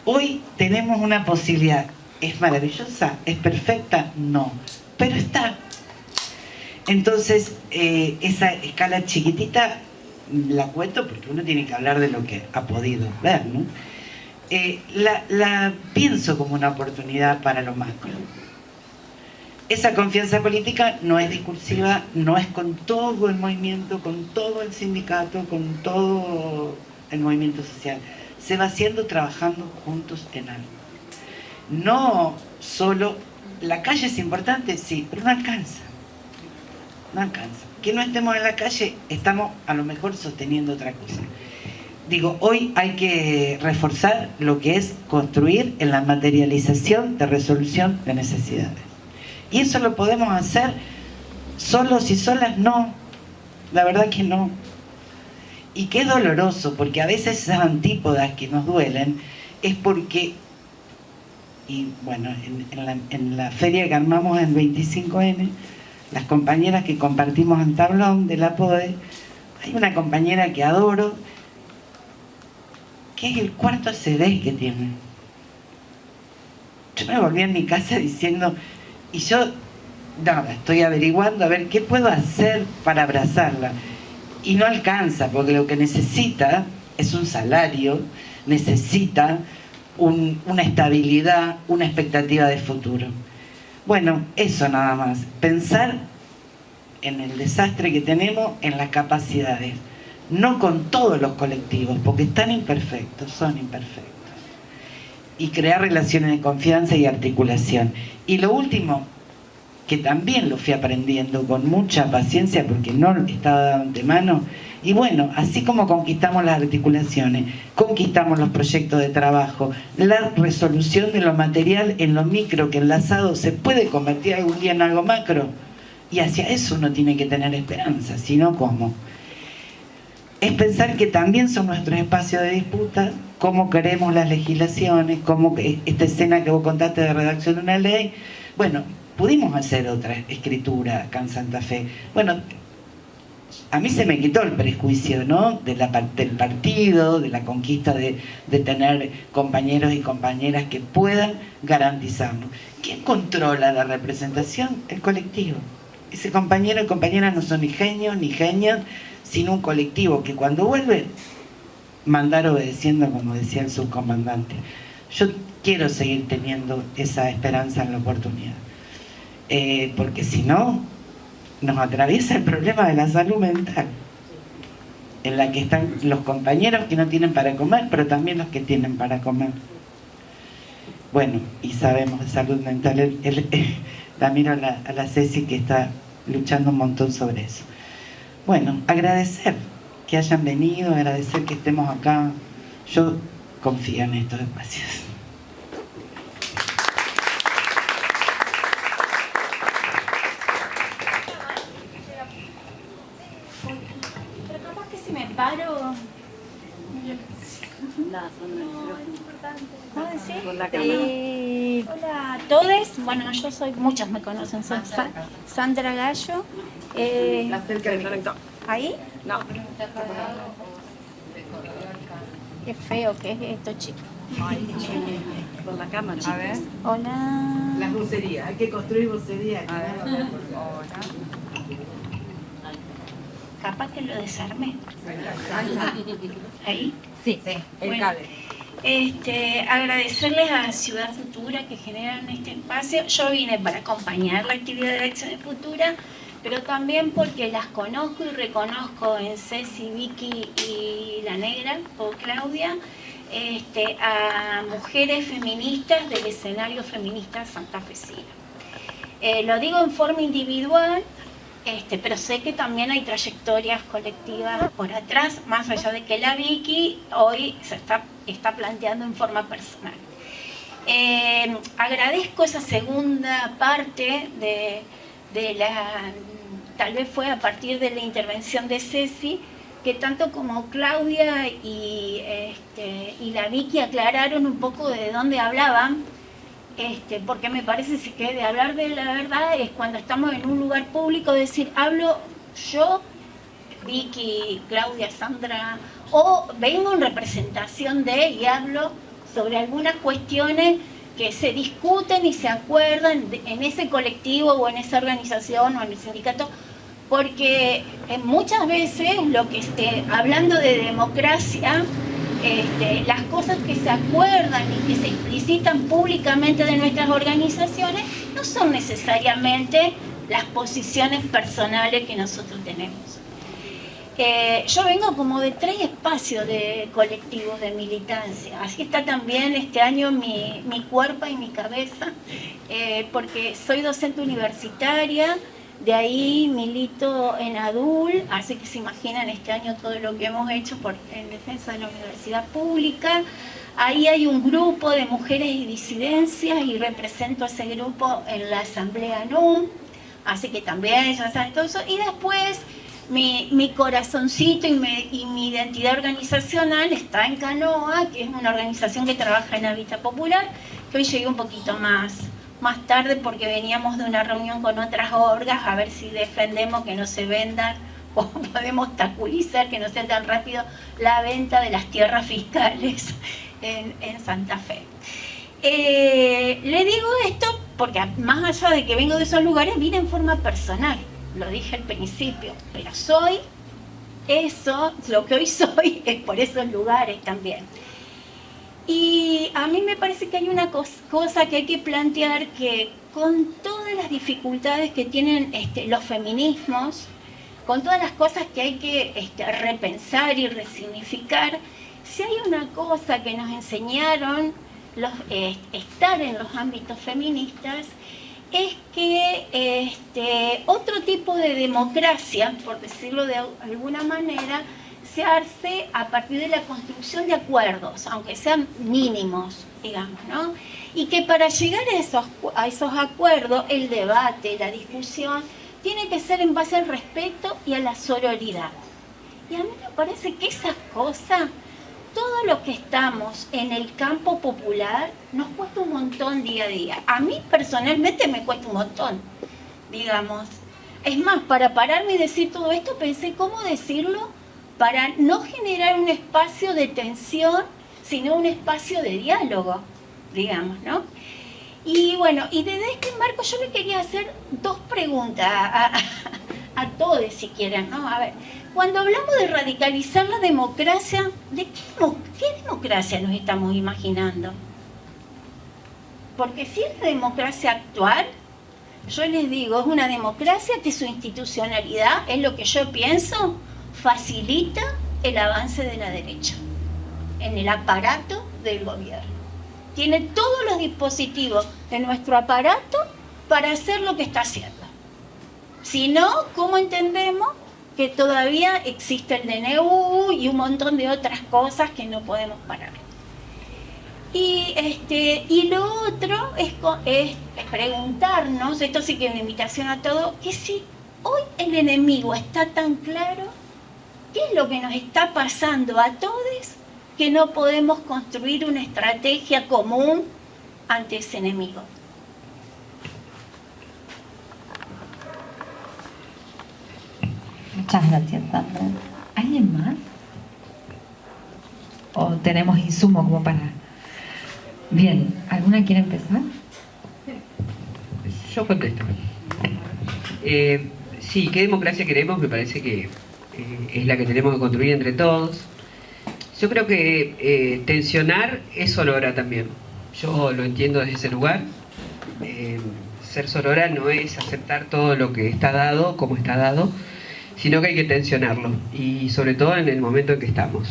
Hoy tenemos una posibilidad, ¿es maravillosa? ¿Es perfecta? No, pero está. Entonces, esa escala chiquitita la cuento porque uno tiene que hablar de lo que ha podido ver, ¿no? La pienso como una oportunidad para lo macro. Esa confianza política no es discursiva, no es con todo el movimiento, con todo el sindicato, con todo el movimiento social. Se va haciendo trabajando juntos en algo. No solo, la calle es importante, sí, pero no alcanza. No alcanza. Que no estemos en la calle, estamos a lo mejor sosteniendo otra cosa. Digo, hoy hay que reforzar lo que es construir en la materialización de resolución de necesidades. Y eso lo podemos hacer solos y solas, no. La verdad que no. Y que es doloroso, porque a veces esas antípodas que nos duelen es porque, y bueno, en la feria que armamos en 25N, las compañeras que compartimos en tablón de la PODE, hay una compañera que adoro, que es el cuarto CD que tiene. Yo me volví a mi casa diciendo, y yo, nada, estoy averiguando a ver qué puedo hacer para abrazarla. Y no alcanza, porque lo que necesita es un salario, necesita una estabilidad, una expectativa de futuro. Bueno, eso nada más. Pensar en el desastre que tenemos, en las capacidades. No con todos los colectivos, porque están imperfectos, son imperfectos. Y crear relaciones de confianza y articulación. Y lo último, que también lo fui aprendiendo con mucha paciencia, porque no estaba de antemano, y bueno, así como conquistamos las articulaciones, conquistamos los proyectos de trabajo, la resolución de lo material en lo micro, que enlazado se puede convertir algún día en algo macro, y hacia eso uno tiene que tener esperanza, si no, ¿cómo? Es pensar que también son nuestros espacios de disputa, cómo queremos las legislaciones, cómo esta escena que vos contaste de redacción de una ley. Bueno, pudimos hacer otra escritura acá en Santa Fe. Bueno, a mí se me quitó el prejuicio, ¿no? Del partido, de la conquista de tener compañeros y compañeras que puedan garantizarnos. ¿Quién controla la representación? El colectivo. Ese compañero y compañera no son ni genios ni genias, sino un colectivo que cuando vuelve, mandar obedeciendo, como decía el subcomandante. Yo quiero seguir teniendo esa esperanza en la oportunidad. Porque si no, nos atraviesa el problema de la salud mental, en la que están los compañeros que no tienen para comer, pero también los que tienen para comer. Bueno, y sabemos de salud mental, también a la Ceci que está luchando un montón sobre eso. Bueno, agradecer que hayan venido, agradecer que estemos acá. Yo confío en estos espacios. Pero capaz que si me paro... Hola a todos, bueno, yo soy, muchos me conocen, soy Sandra Gallo. ¿Ahí? No. Qué feo que es esto, chicos. Con la cámara. A ver. Hola. Las vocerías, hay que construir vocerías. Hola. Capaz que lo desarmé. ¿Ahí? Sí, el cable. Agradecerles a Ciudad Futura que generan este espacio. Yo vine para acompañar la actividad de Acción de Futura, pero también porque las conozco y reconozco en Ceci, Vicky y la negra, o Claudia, a mujeres feministas del escenario feminista santafesino. Lo digo en forma individual, pero sé que también hay trayectorias colectivas por atrás, más allá de que la Vicky hoy se está planteando en forma personal. Agradezco esa segunda parte de la, tal vez fue a partir de la intervención de Ceci, que tanto como Claudia y la Vicky aclararon un poco de dónde hablaban, porque me parece que de hablar de la verdad es cuando estamos en un lugar público, decir, hablo yo Vicky, Claudia, Sandra, o vengo en representación de y hablo sobre algunas cuestiones que se discuten y se acuerdan en ese colectivo o en esa organización o en el sindicato, porque muchas veces hablando de democracia, las cosas que se acuerdan y que se explicitan públicamente de nuestras organizaciones no son necesariamente las posiciones personales que nosotros tenemos. Yo vengo como de 3 espacios de colectivos de militancia, así está también este año mi cuerpo y mi cabeza, porque soy docente universitaria, de ahí milito en ADUL, así que se imaginan este año todo lo que hemos hecho en defensa de la universidad pública. Ahí hay un grupo de mujeres y disidencias y represento a ese grupo en la asamblea NUM, así que también ya saben todo eso. Y después mi corazoncito y mi identidad organizacional está en Canoa, que es una organización que trabaja en hábitat popular, que hoy llegué un poquito más tarde porque veníamos de una reunión con otras orgas a ver si defendemos que no se vendan o podemos obstaculizar que no sea tan rápido la venta de las tierras fiscales en Santa Fe. Le digo esto porque más allá de que vengo de esos lugares, vine en forma personal, lo dije al principio, pero soy eso, lo que hoy soy es por esos lugares también. Y a mí me parece que hay una cosa que hay que plantear, que con todas las dificultades que tienen los feminismos, con todas las cosas que hay que repensar y resignificar, si hay una cosa que nos enseñaron estar en los ámbitos feministas, es que otro tipo de democracia, por decirlo de alguna manera, se hace a partir de la construcción de acuerdos, aunque sean mínimos, digamos, ¿no? Y que para llegar a esos acuerdos, el debate, la discusión, tiene que ser en base al respeto y a la sororidad. Y a mí me parece que esas cosas, todo lo que estamos en el campo popular, nos cuesta un montón día a día. A mí personalmente me cuesta un montón, digamos. Es más, para pararme y decir todo esto, pensé cómo decirlo para no generar un espacio de tensión, sino un espacio de diálogo, digamos, ¿no? Y bueno, y desde este marco yo le quería hacer 2 preguntas a todos, si quieren, ¿no? A ver, cuando hablamos de radicalizar la democracia, ¿de qué democracia nos estamos imaginando? Porque si es la democracia actual, yo les digo, es una democracia que su institucionalidad, es lo que yo pienso, facilita el avance de la derecha en el aparato del gobierno. Tiene todos los dispositivos de nuestro aparato para hacer lo que está haciendo. Si no, ¿cómo entendemos que todavía existe el DNU y un montón de otras cosas que no podemos parar? Y lo otro es preguntarnos, esto sí que es una invitación a todos, que si hoy el enemigo está tan claro, ¿qué es lo que nos está pasando a todos que no podemos construir una estrategia común ante ese enemigo? Muchas gracias, Sandra. ¿Alguien más? ¿O tenemos insumo como para...? Bien, ¿alguna quiere empezar? Yo contesto. Sí, ¿qué democracia queremos? Me parece que es la que tenemos que construir entre todos. Yo creo que tensionar es sorora también. Yo lo entiendo desde ese lugar. Ser sorora no es aceptar todo lo que está dado como está dado, sino que hay que tensionarlo, y sobre todo en el momento en que estamos.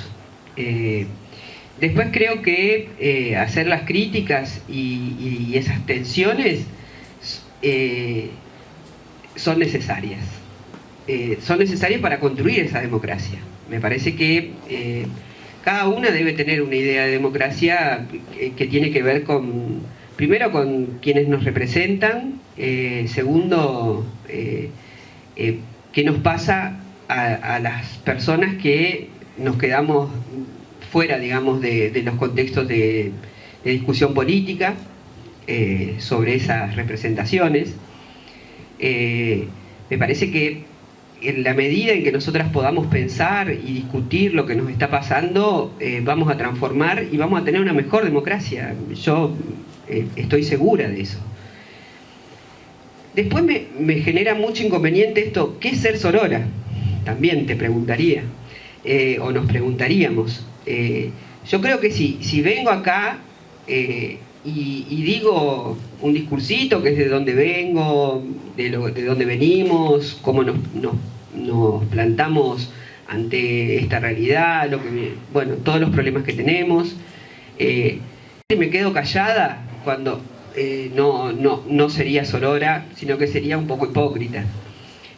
Después creo que hacer las críticas y esas tensiones son necesarias. Son necesarias para construir esa democracia. Me parece que cada una debe tener una idea de democracia que tiene que ver primero con quienes nos representan, segundo, qué nos pasa a las personas que nos quedamos fuera, digamos, de los contextos de discusión política sobre esas representaciones. Me parece que en la medida en que nosotras podamos pensar y discutir lo que nos está pasando, vamos a transformar y vamos a tener una mejor democracia. Yo estoy segura de eso. Después me genera mucho inconveniente esto, ¿qué es ser sorora? También te preguntaría, o nos preguntaríamos. Yo creo que si vengo acá y digo un discursito que es de dónde vengo, de dónde venimos, cómo nos plantamos ante esta realidad, bueno, todos los problemas que tenemos, me quedo callada cuando no sería sorora, sino que sería un poco hipócrita.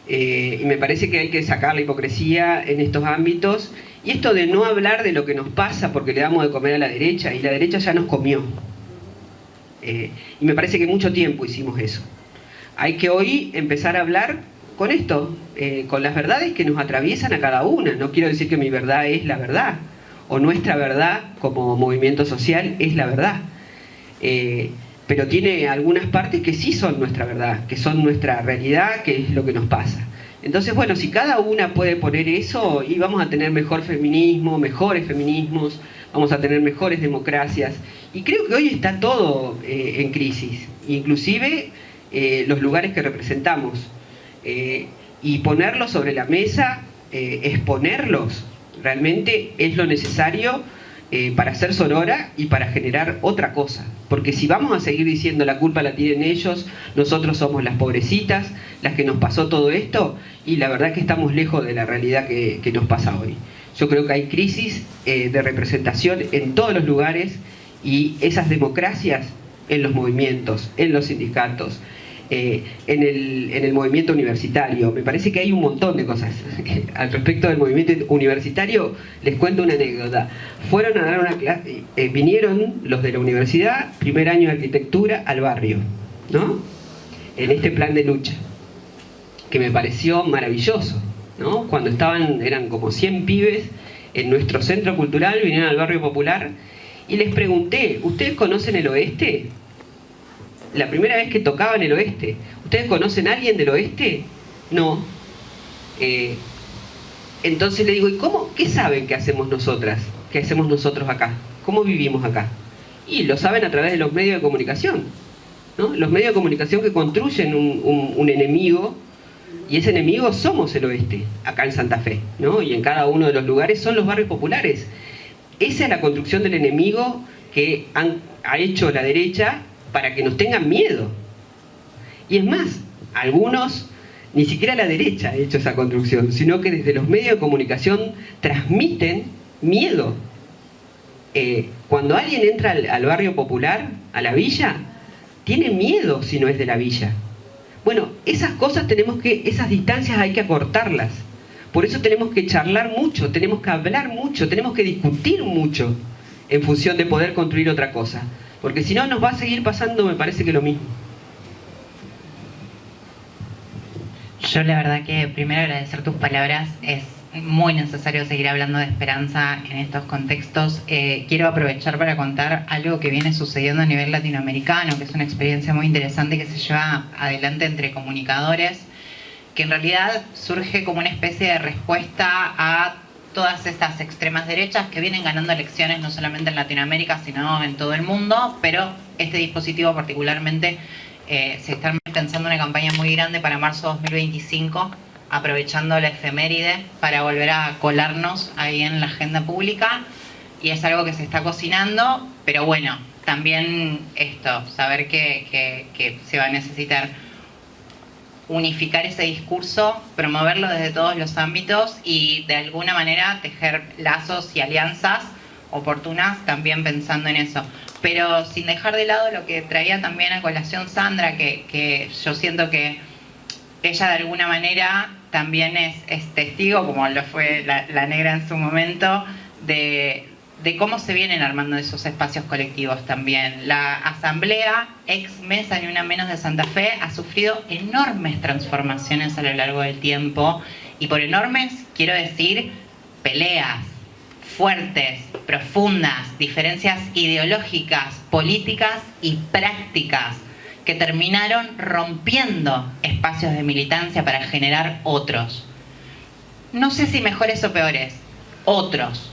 Y me parece que hay que sacar la hipocresía en estos ámbitos, y esto de no hablar de lo que nos pasa porque le damos de comer a la derecha, y la derecha ya nos comió. Y me parece que mucho tiempo hicimos eso. Hay que hoy empezar a hablar con esto, con las verdades que nos atraviesan a cada una. No quiero decir que mi verdad es la verdad, o nuestra verdad como movimiento social es la verdad. Pero tiene algunas partes que sí son nuestra verdad, que son nuestra realidad, que es lo que nos pasa. Entonces, bueno, si cada una puede poner eso, y vamos a tener mejor feminismo, mejores feminismos, vamos a tener mejores democracias. Y creo que hoy está todo en crisis, inclusive los lugares que representamos. Y ponerlos sobre la mesa, exponerlos, realmente es lo necesario para ser sorora y para generar otra cosa. Porque si vamos a seguir diciendo la culpa la tienen ellos, nosotros somos las pobrecitas, las que nos pasó todo esto, y la verdad es que estamos lejos de la realidad que nos pasa hoy. Yo creo que hay crisis de representación en todos los lugares, y esas democracias en los movimientos, en los sindicatos, en el movimiento universitario. Me parece que hay un montón de cosas. Al respecto del movimiento universitario, les cuento una anécdota. Fueron a dar una clase, vinieron los de la universidad, primer año de arquitectura, al barrio, ¿no? En este plan de lucha, que me pareció maravilloso, ¿no? Cuando eran como 100 pibes en nuestro centro cultural, vinieron al barrio popular, y les pregunté, ¿ustedes conocen el oeste? La primera vez que tocaban el oeste. ¿Ustedes conocen a alguien del oeste? No. Entonces le digo, ¿y qué saben que hacemos nosotras? ¿Qué hacemos nosotros acá? ¿Cómo vivimos acá? Y lo saben a través de los medios de comunicación, ¿no? Los medios de comunicación que construyen un enemigo, y ese enemigo somos el oeste, acá en Santa Fe, ¿no? Y en cada uno de los lugares son los barrios populares. Esa es la construcción del enemigo que ha hecho la derecha para que nos tengan miedo. Y es más, algunos, ni siquiera la derecha ha hecho esa construcción, sino que desde los medios de comunicación transmiten miedo. Cuando alguien entra al barrio popular, a la villa, tiene miedo si no es de la villa. Bueno, esas cosas esas distancias hay que acortarlas. Por eso tenemos que charlar mucho, tenemos que hablar mucho, tenemos que discutir mucho en función de poder construir otra cosa. Porque si no, nos va a seguir pasando, me parece que lo mismo. Yo la verdad que primero agradecer tus palabras. Es muy necesario seguir hablando de esperanza en estos contextos. Quiero aprovechar para contar algo que viene sucediendo a nivel latinoamericano, que es una experiencia muy interesante que se lleva adelante entre comunicadores, que en realidad surge como una especie de respuesta a todas estas extremas derechas que vienen ganando elecciones no solamente en Latinoamérica, sino en todo el mundo, pero este dispositivo particularmente se está pensando una campaña muy grande para marzo 2025, aprovechando la efeméride para volver a colarnos ahí en la agenda pública, y es algo que se está cocinando, pero bueno, también esto, saber que se va a necesitar unificar ese discurso, promoverlo desde todos los ámbitos y de alguna manera tejer lazos y alianzas oportunas también pensando en eso. Pero sin dejar de lado lo que traía también a colación Sandra, que yo siento que ella de alguna manera también es testigo, como lo fue la negra en su momento, de cómo se vienen armando esos espacios colectivos también. La asamblea, ex Mesa Ni Una Menos de Santa Fe, ha sufrido enormes transformaciones a lo largo del tiempo, y por enormes quiero decir peleas fuertes, profundas, diferencias ideológicas, políticas y prácticas que terminaron rompiendo espacios de militancia para generar otros. no sé si mejores o peores, otros.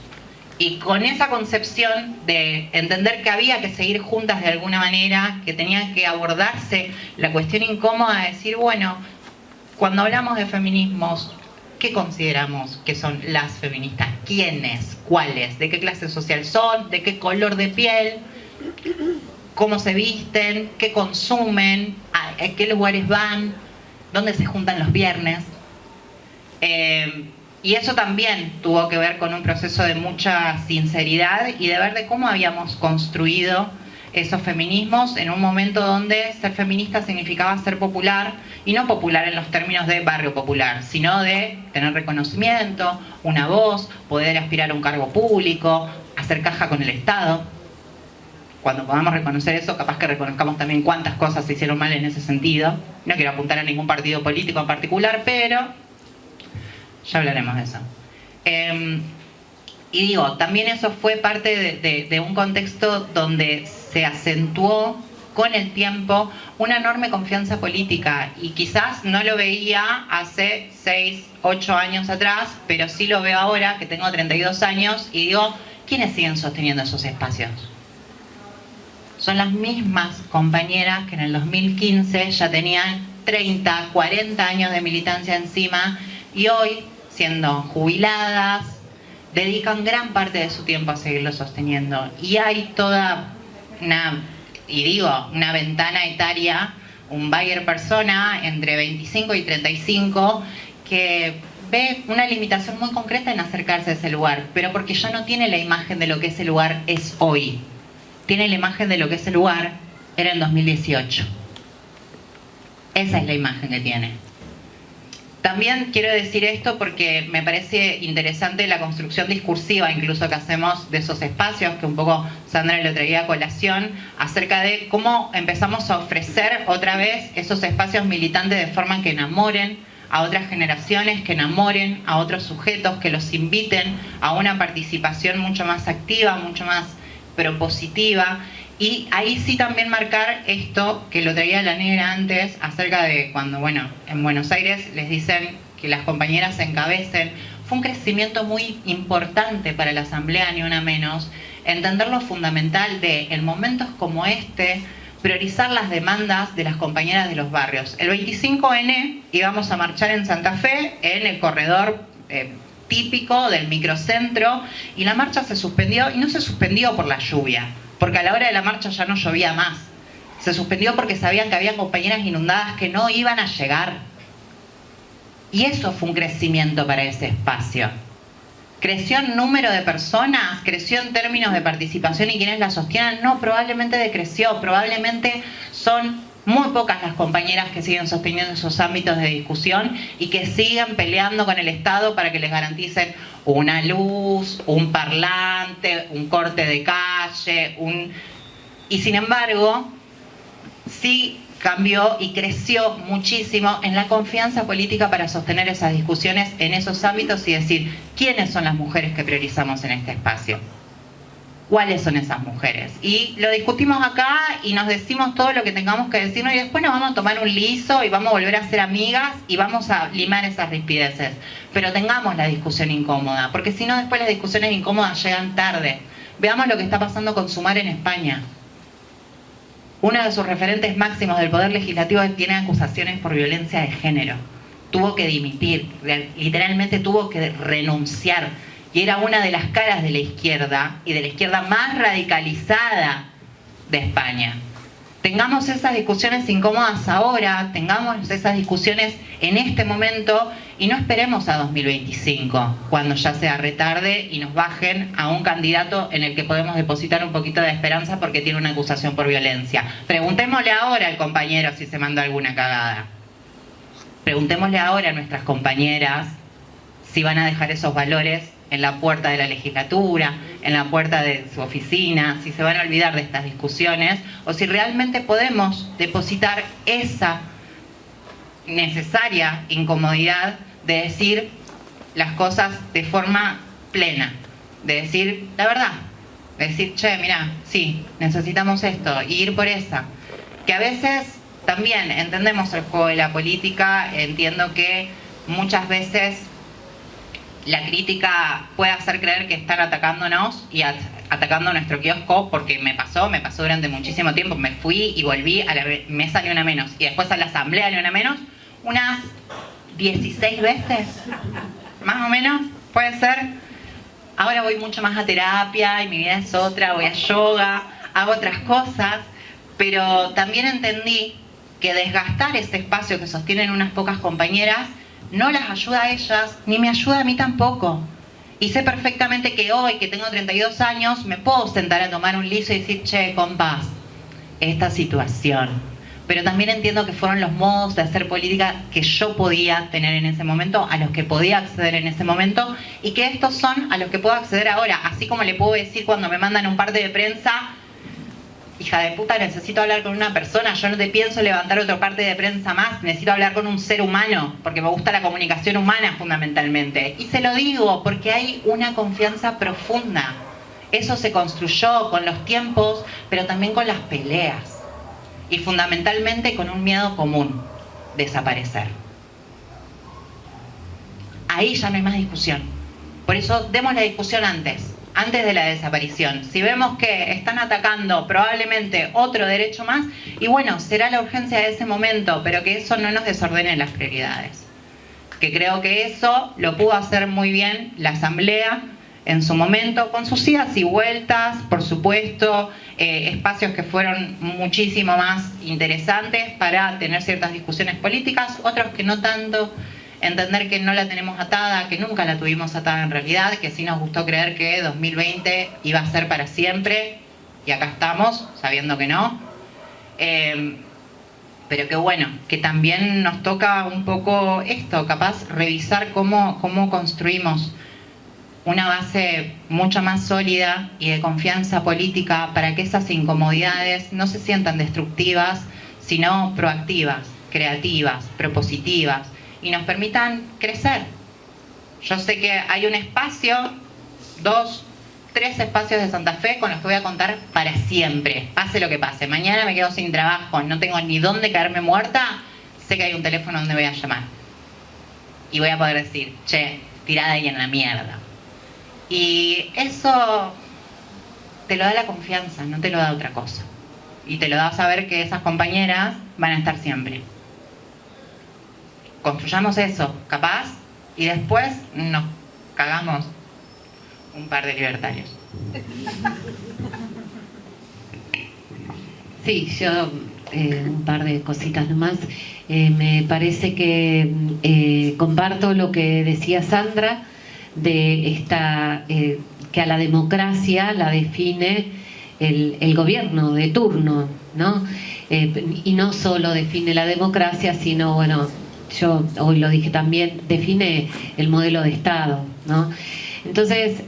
Y con esa concepción de entender que había que seguir juntas de alguna manera, que tenía que abordarse la cuestión incómoda de decir, bueno, cuando hablamos de feminismos, ¿qué consideramos que son las feministas? ¿Quiénes? ¿Cuáles? ¿De qué clase social son? ¿De qué color de piel? ¿Cómo se visten? ¿Qué consumen? ¿A qué lugares van? ¿Dónde se juntan los viernes? Y eso también tuvo que ver con un proceso de mucha sinceridad y de ver de cómo habíamos construido esos feminismos en un momento donde ser feminista significaba ser popular, y no popular en los términos de barrio popular, sino de tener reconocimiento, una voz, poder aspirar a un cargo público, hacer caja con el Estado. Cuando podamos reconocer eso, capaz que reconozcamos también cuántas cosas se hicieron mal en ese sentido. No quiero apuntar a ningún partido político en particular, pero ya hablaremos de eso. Y digo, también eso fue parte de un contexto donde se acentuó con el tiempo una enorme confianza política, y quizás no lo veía hace 6, 8 años atrás, pero sí lo veo ahora, que tengo 32 años, y digo, ¿quiénes siguen sosteniendo esos espacios? Son las mismas compañeras que en el 2015 ya tenían 30, 40 años de militancia encima, y hoy, siendo jubiladas, dedican gran parte de su tiempo a seguirlo sosteniendo. Y hay toda una ventana etaria, un buyer persona entre 25 y 35, que ve una limitación muy concreta en acercarse a ese lugar, pero porque ya no tiene la imagen de lo que ese lugar es hoy. Tiene la imagen de lo que ese lugar era en 2018. Esa es la imagen que tiene. También quiero decir esto porque me parece interesante la construcción discursiva incluso que hacemos de esos espacios, que un poco Sandra lo traía a colación, acerca de cómo empezamos a ofrecer otra vez esos espacios militantes de forma que enamoren a otras generaciones, que enamoren a otros sujetos, que los inviten a una participación mucho más activa, mucho más propositiva. Y ahí sí también marcar esto que lo traía la negra antes, acerca de cuando, bueno, en Buenos Aires les dicen que las compañeras se encabecen. Fue un crecimiento muy importante para la Asamblea, ni una menos, entender lo fundamental de, en momentos como este, priorizar las demandas de las compañeras de los barrios. El 25N íbamos a marchar en Santa Fe, en el corredor típico del microcentro, y la marcha se suspendió, y no se suspendió por la lluvia, porque a la hora de la marcha ya no llovía más. Se suspendió porque sabían que había compañeras inundadas que no iban a llegar. Y eso fue un crecimiento para ese espacio. ¿Creció en número de personas? ¿Creció en términos de participación y quienes la sostienen? No, probablemente decreció. Probablemente son muy pocas las compañeras que siguen sosteniendo esos ámbitos de discusión y que siguen peleando con el Estado para que les garanticen una luz, un parlante, un corte de calle, y sin embargo, sí cambió y creció muchísimo en la confianza política para sostener esas discusiones en esos ámbitos y decir, ¿quiénes son las mujeres que priorizamos en este espacio? ¿Cuáles son esas mujeres? Y lo discutimos acá y nos decimos todo lo que tengamos que decirnos y después nos vamos a tomar un liso y vamos a volver a ser amigas y vamos a limar esas rispideces. Pero tengamos la discusión incómoda, porque si no después las discusiones incómodas llegan tarde. Veamos lo que está pasando con Sumar en España. Uno de sus referentes máximos del Poder Legislativo tiene acusaciones por violencia de género. Tuvo que dimitir, literalmente tuvo que renunciar. Y era una de las caras de la izquierda, y de la izquierda más radicalizada de España. Tengamos esas discusiones incómodas ahora, tengamos esas discusiones en este momento, y no esperemos a 2025, cuando ya sea retarde y nos bajen a un candidato en el que podemos depositar un poquito de esperanza porque tiene una acusación por violencia. Preguntémosle ahora al compañero si se mandó alguna cagada. Preguntémosle ahora a nuestras compañeras si van a dejar esos valores en la puerta de la legislatura, en la puerta de su oficina, si se van a olvidar de estas discusiones, o si realmente podemos depositar esa necesaria incomodidad de decir las cosas de forma plena, de decir la verdad, de decir, che, mirá, sí, necesitamos esto, y ir por esa. Que a veces también entendemos el juego de la política, entiendo que muchas veces la crítica puede hacer creer que están atacándonos y atacando nuestro kiosco, porque me pasó durante muchísimo tiempo. Me fui y volví a la mesa Ni Una Menos y después a la asamblea Ni Una Menos unas 16 veces, más o menos, puede ser. Ahora voy mucho más a terapia y mi vida es otra, voy a yoga, hago otras cosas, pero también entendí que desgastar ese espacio que sostienen unas pocas compañeras no las ayuda a ellas, ni me ayuda a mí tampoco. Y sé perfectamente que hoy, que tengo 32 años, me puedo sentar a tomar un liso y decir, che, compás, esta situación. Pero también entiendo que fueron los modos de hacer política que yo podía tener en ese momento, a los que podía acceder en ese momento, y que estos son a los que puedo acceder ahora. Así como le puedo decir cuando me mandan un parte de prensa, hija de puta, necesito hablar con una persona, yo no te pienso levantar otro parte de prensa más, necesito hablar con un ser humano, porque me gusta la comunicación humana fundamentalmente. Y se lo digo porque hay una confianza profunda. Eso se construyó con los tiempos, pero también con las peleas. Y fundamentalmente con un miedo común, desaparecer. Ahí ya no hay más discusión. Por eso demos la discusión antes de la desaparición. Si vemos que están atacando probablemente otro derecho más, y bueno, será la urgencia de ese momento, pero que eso no nos desordene las prioridades. Que creo que eso lo pudo hacer muy bien la Asamblea en su momento, con sus idas y vueltas, por supuesto, espacios que fueron muchísimo más interesantes para tener ciertas discusiones políticas, otros que no tanto. Entender que no la tenemos atada, que nunca la tuvimos atada en realidad, que sí nos gustó creer que 2020 iba a ser para siempre, y acá estamos, sabiendo que no. Pero que bueno, que también nos toca un poco esto, capaz revisar cómo construimos una base mucho más sólida y de confianza política para que esas incomodidades no se sientan destructivas, sino proactivas, creativas, propositivas, y nos permitan crecer. Yo sé que hay un espacio, 2, 3 espacios de Santa Fe con los que voy a contar para siempre, pase lo que pase. Mañana me quedo sin trabajo, no tengo ni dónde caerme muerta, sé que hay un teléfono donde voy a llamar. Y voy a poder decir, che, tirada ahí en la mierda. Y eso te lo da la confianza, no te lo da otra cosa. Y te lo da saber que esas compañeras van a estar siempre. Construyamos eso, capaz, y después nos cagamos un par de libertarios. Sí, yo un par de cositas nomás. Me parece que comparto lo que decía Sandra, de esta que a la democracia la define el gobierno de turno, ¿no? Y no solo define la democracia, sino, bueno, yo hoy lo dije también, define el modelo de Estado, ¿no? Entonces,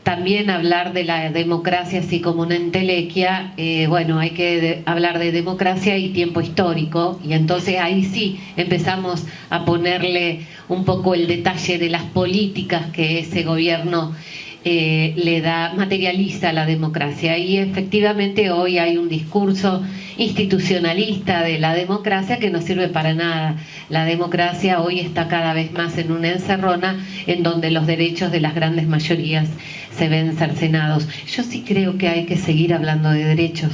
también hablar de la democracia así como una entelequia, bueno, hay que hablar de democracia y tiempo histórico, y entonces ahí sí empezamos a ponerle un poco el detalle de las políticas que ese gobierno le da, materializa a la democracia. Y efectivamente hoy hay un discurso institucionalista de la democracia que no sirve para nada. La democracia hoy está cada vez más en una encerrona en donde los derechos de las grandes mayorías se ven cercenados. Yo sí creo que hay que seguir hablando de derechos,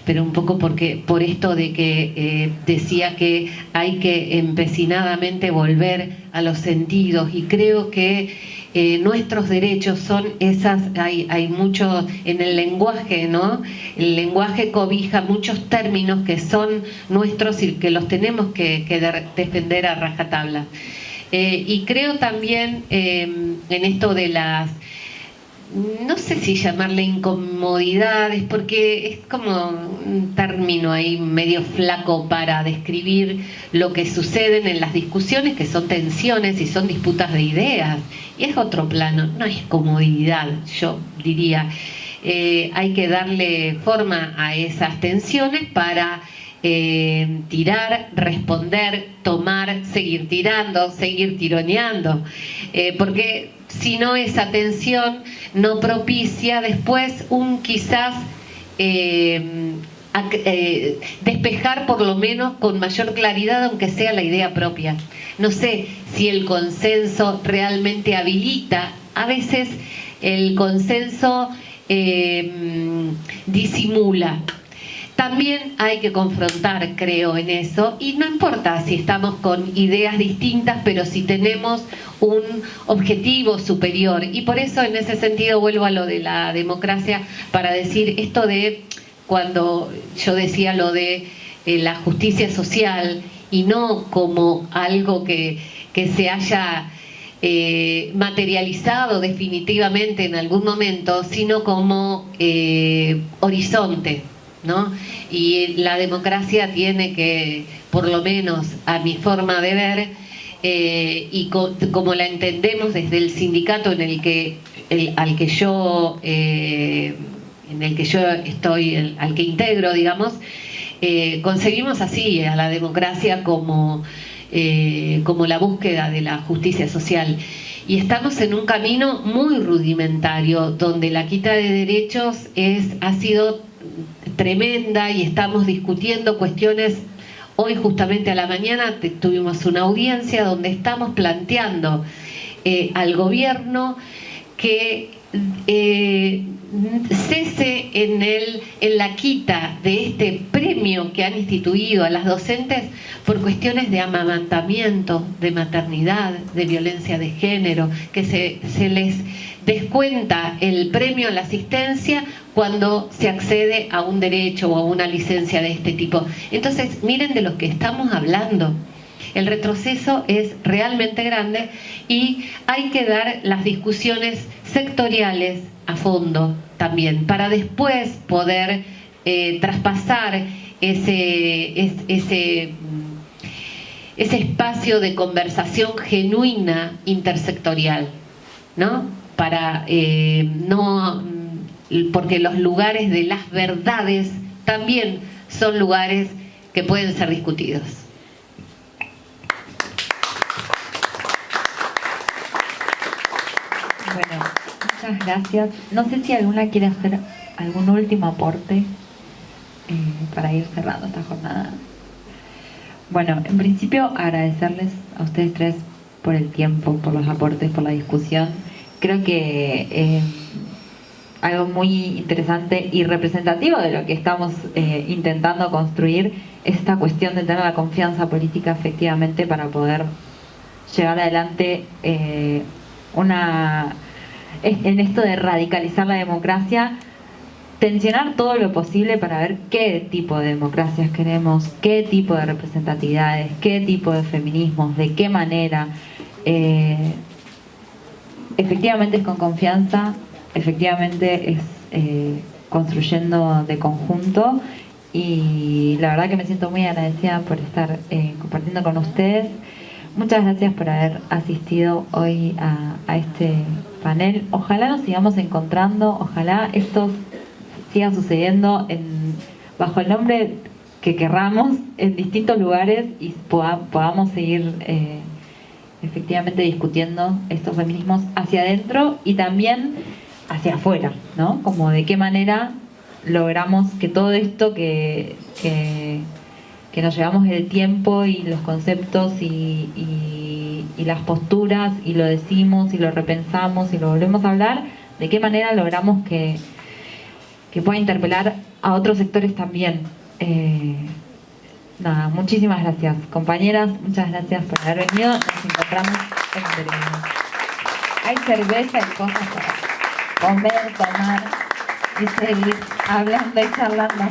pero un poco porque por esto de que decía que hay que empecinadamente volver a los sentidos, y creo que nuestros derechos son esas, hay mucho en el lenguaje, ¿no? El lenguaje cobija muchos términos que son nuestros y que los tenemos que defender a rajatabla. Y creo también en esto de las, no sé si llamarle incomodidades, porque es como un término ahí medio flaco para describir lo que suceden en las discusiones, que son tensiones y son disputas de ideas, y es otro plano, no es comodidad, yo diría. Hay que darle forma a esas tensiones para tirar, responder, tomar, seguir tirando, seguir tironeando, porque si no, esa tensión no propicia después un quizás despejar por lo menos con mayor claridad, aunque sea la idea propia. No sé si el consenso realmente habilita. A veces el consenso disimula. También hay que confrontar, creo, en eso, y no importa si estamos con ideas distintas, pero si tenemos un objetivo superior. Y por eso, en ese sentido, vuelvo a lo de la democracia para decir esto de cuando yo decía lo de la justicia social, y no como algo que se haya materializado definitivamente en algún momento, sino como horizonte, ¿no? Y la democracia tiene que, por lo menos a mi forma de ver, y como la entendemos desde el sindicato en el que yo estoy, al que integro, digamos, concebimos así a la democracia como la búsqueda de la justicia social. Y estamos en un camino muy rudimentario, donde la quita de derechos ha sido tremenda, y estamos discutiendo cuestiones. Hoy justamente a la mañana tuvimos una audiencia donde estamos planteando al gobierno que cese en la quita de este premio que han instituido a las docentes por cuestiones de amamantamiento, de maternidad, de violencia de género, que se les descuenta el premio a la asistencia cuando se accede a un derecho o a una licencia de este tipo. Entonces, miren de lo que estamos hablando. El retroceso es realmente grande y hay que dar las discusiones sectoriales a fondo también, para después poder traspasar ese espacio de conversación genuina intersectorial, ¿no? Porque los lugares de las verdades también son lugares que pueden ser discutidos. Bueno, muchas gracias. No sé si alguna quiere hacer algún último aporte para ir cerrando esta jornada. Bueno, en principio agradecerles a ustedes tres por el tiempo, por los aportes, por la discusión. Creo que algo muy interesante y representativo de lo que estamos intentando construir es esta cuestión de tener la confianza política efectivamente para poder llevar adelante en esto de radicalizar la democracia, tensionar todo lo posible para ver qué tipo de democracias queremos, qué tipo de representatividades, qué tipo de feminismos, de qué manera. Efectivamente es con confianza, efectivamente es construyendo de conjunto, y la verdad que me siento muy agradecida por estar compartiendo con ustedes. Muchas gracias por haber asistido hoy a este panel. Ojalá nos sigamos encontrando, ojalá esto siga sucediendo bajo el nombre que querramos en distintos lugares, y podamos seguir efectivamente discutiendo estos feminismos hacia adentro y también hacia afuera, ¿no? Como de qué manera logramos que todo esto que nos llevamos el tiempo y los conceptos y las posturas, y lo decimos y lo repensamos y lo volvemos a hablar, de qué manera logramos que pueda interpelar a otros sectores también. Nada, muchísimas gracias, compañeras, muchas gracias por haber venido. Nos encontramos en Montevideo. Hay cerveza y cosas para comer, tomar y seguir hablando y charlando.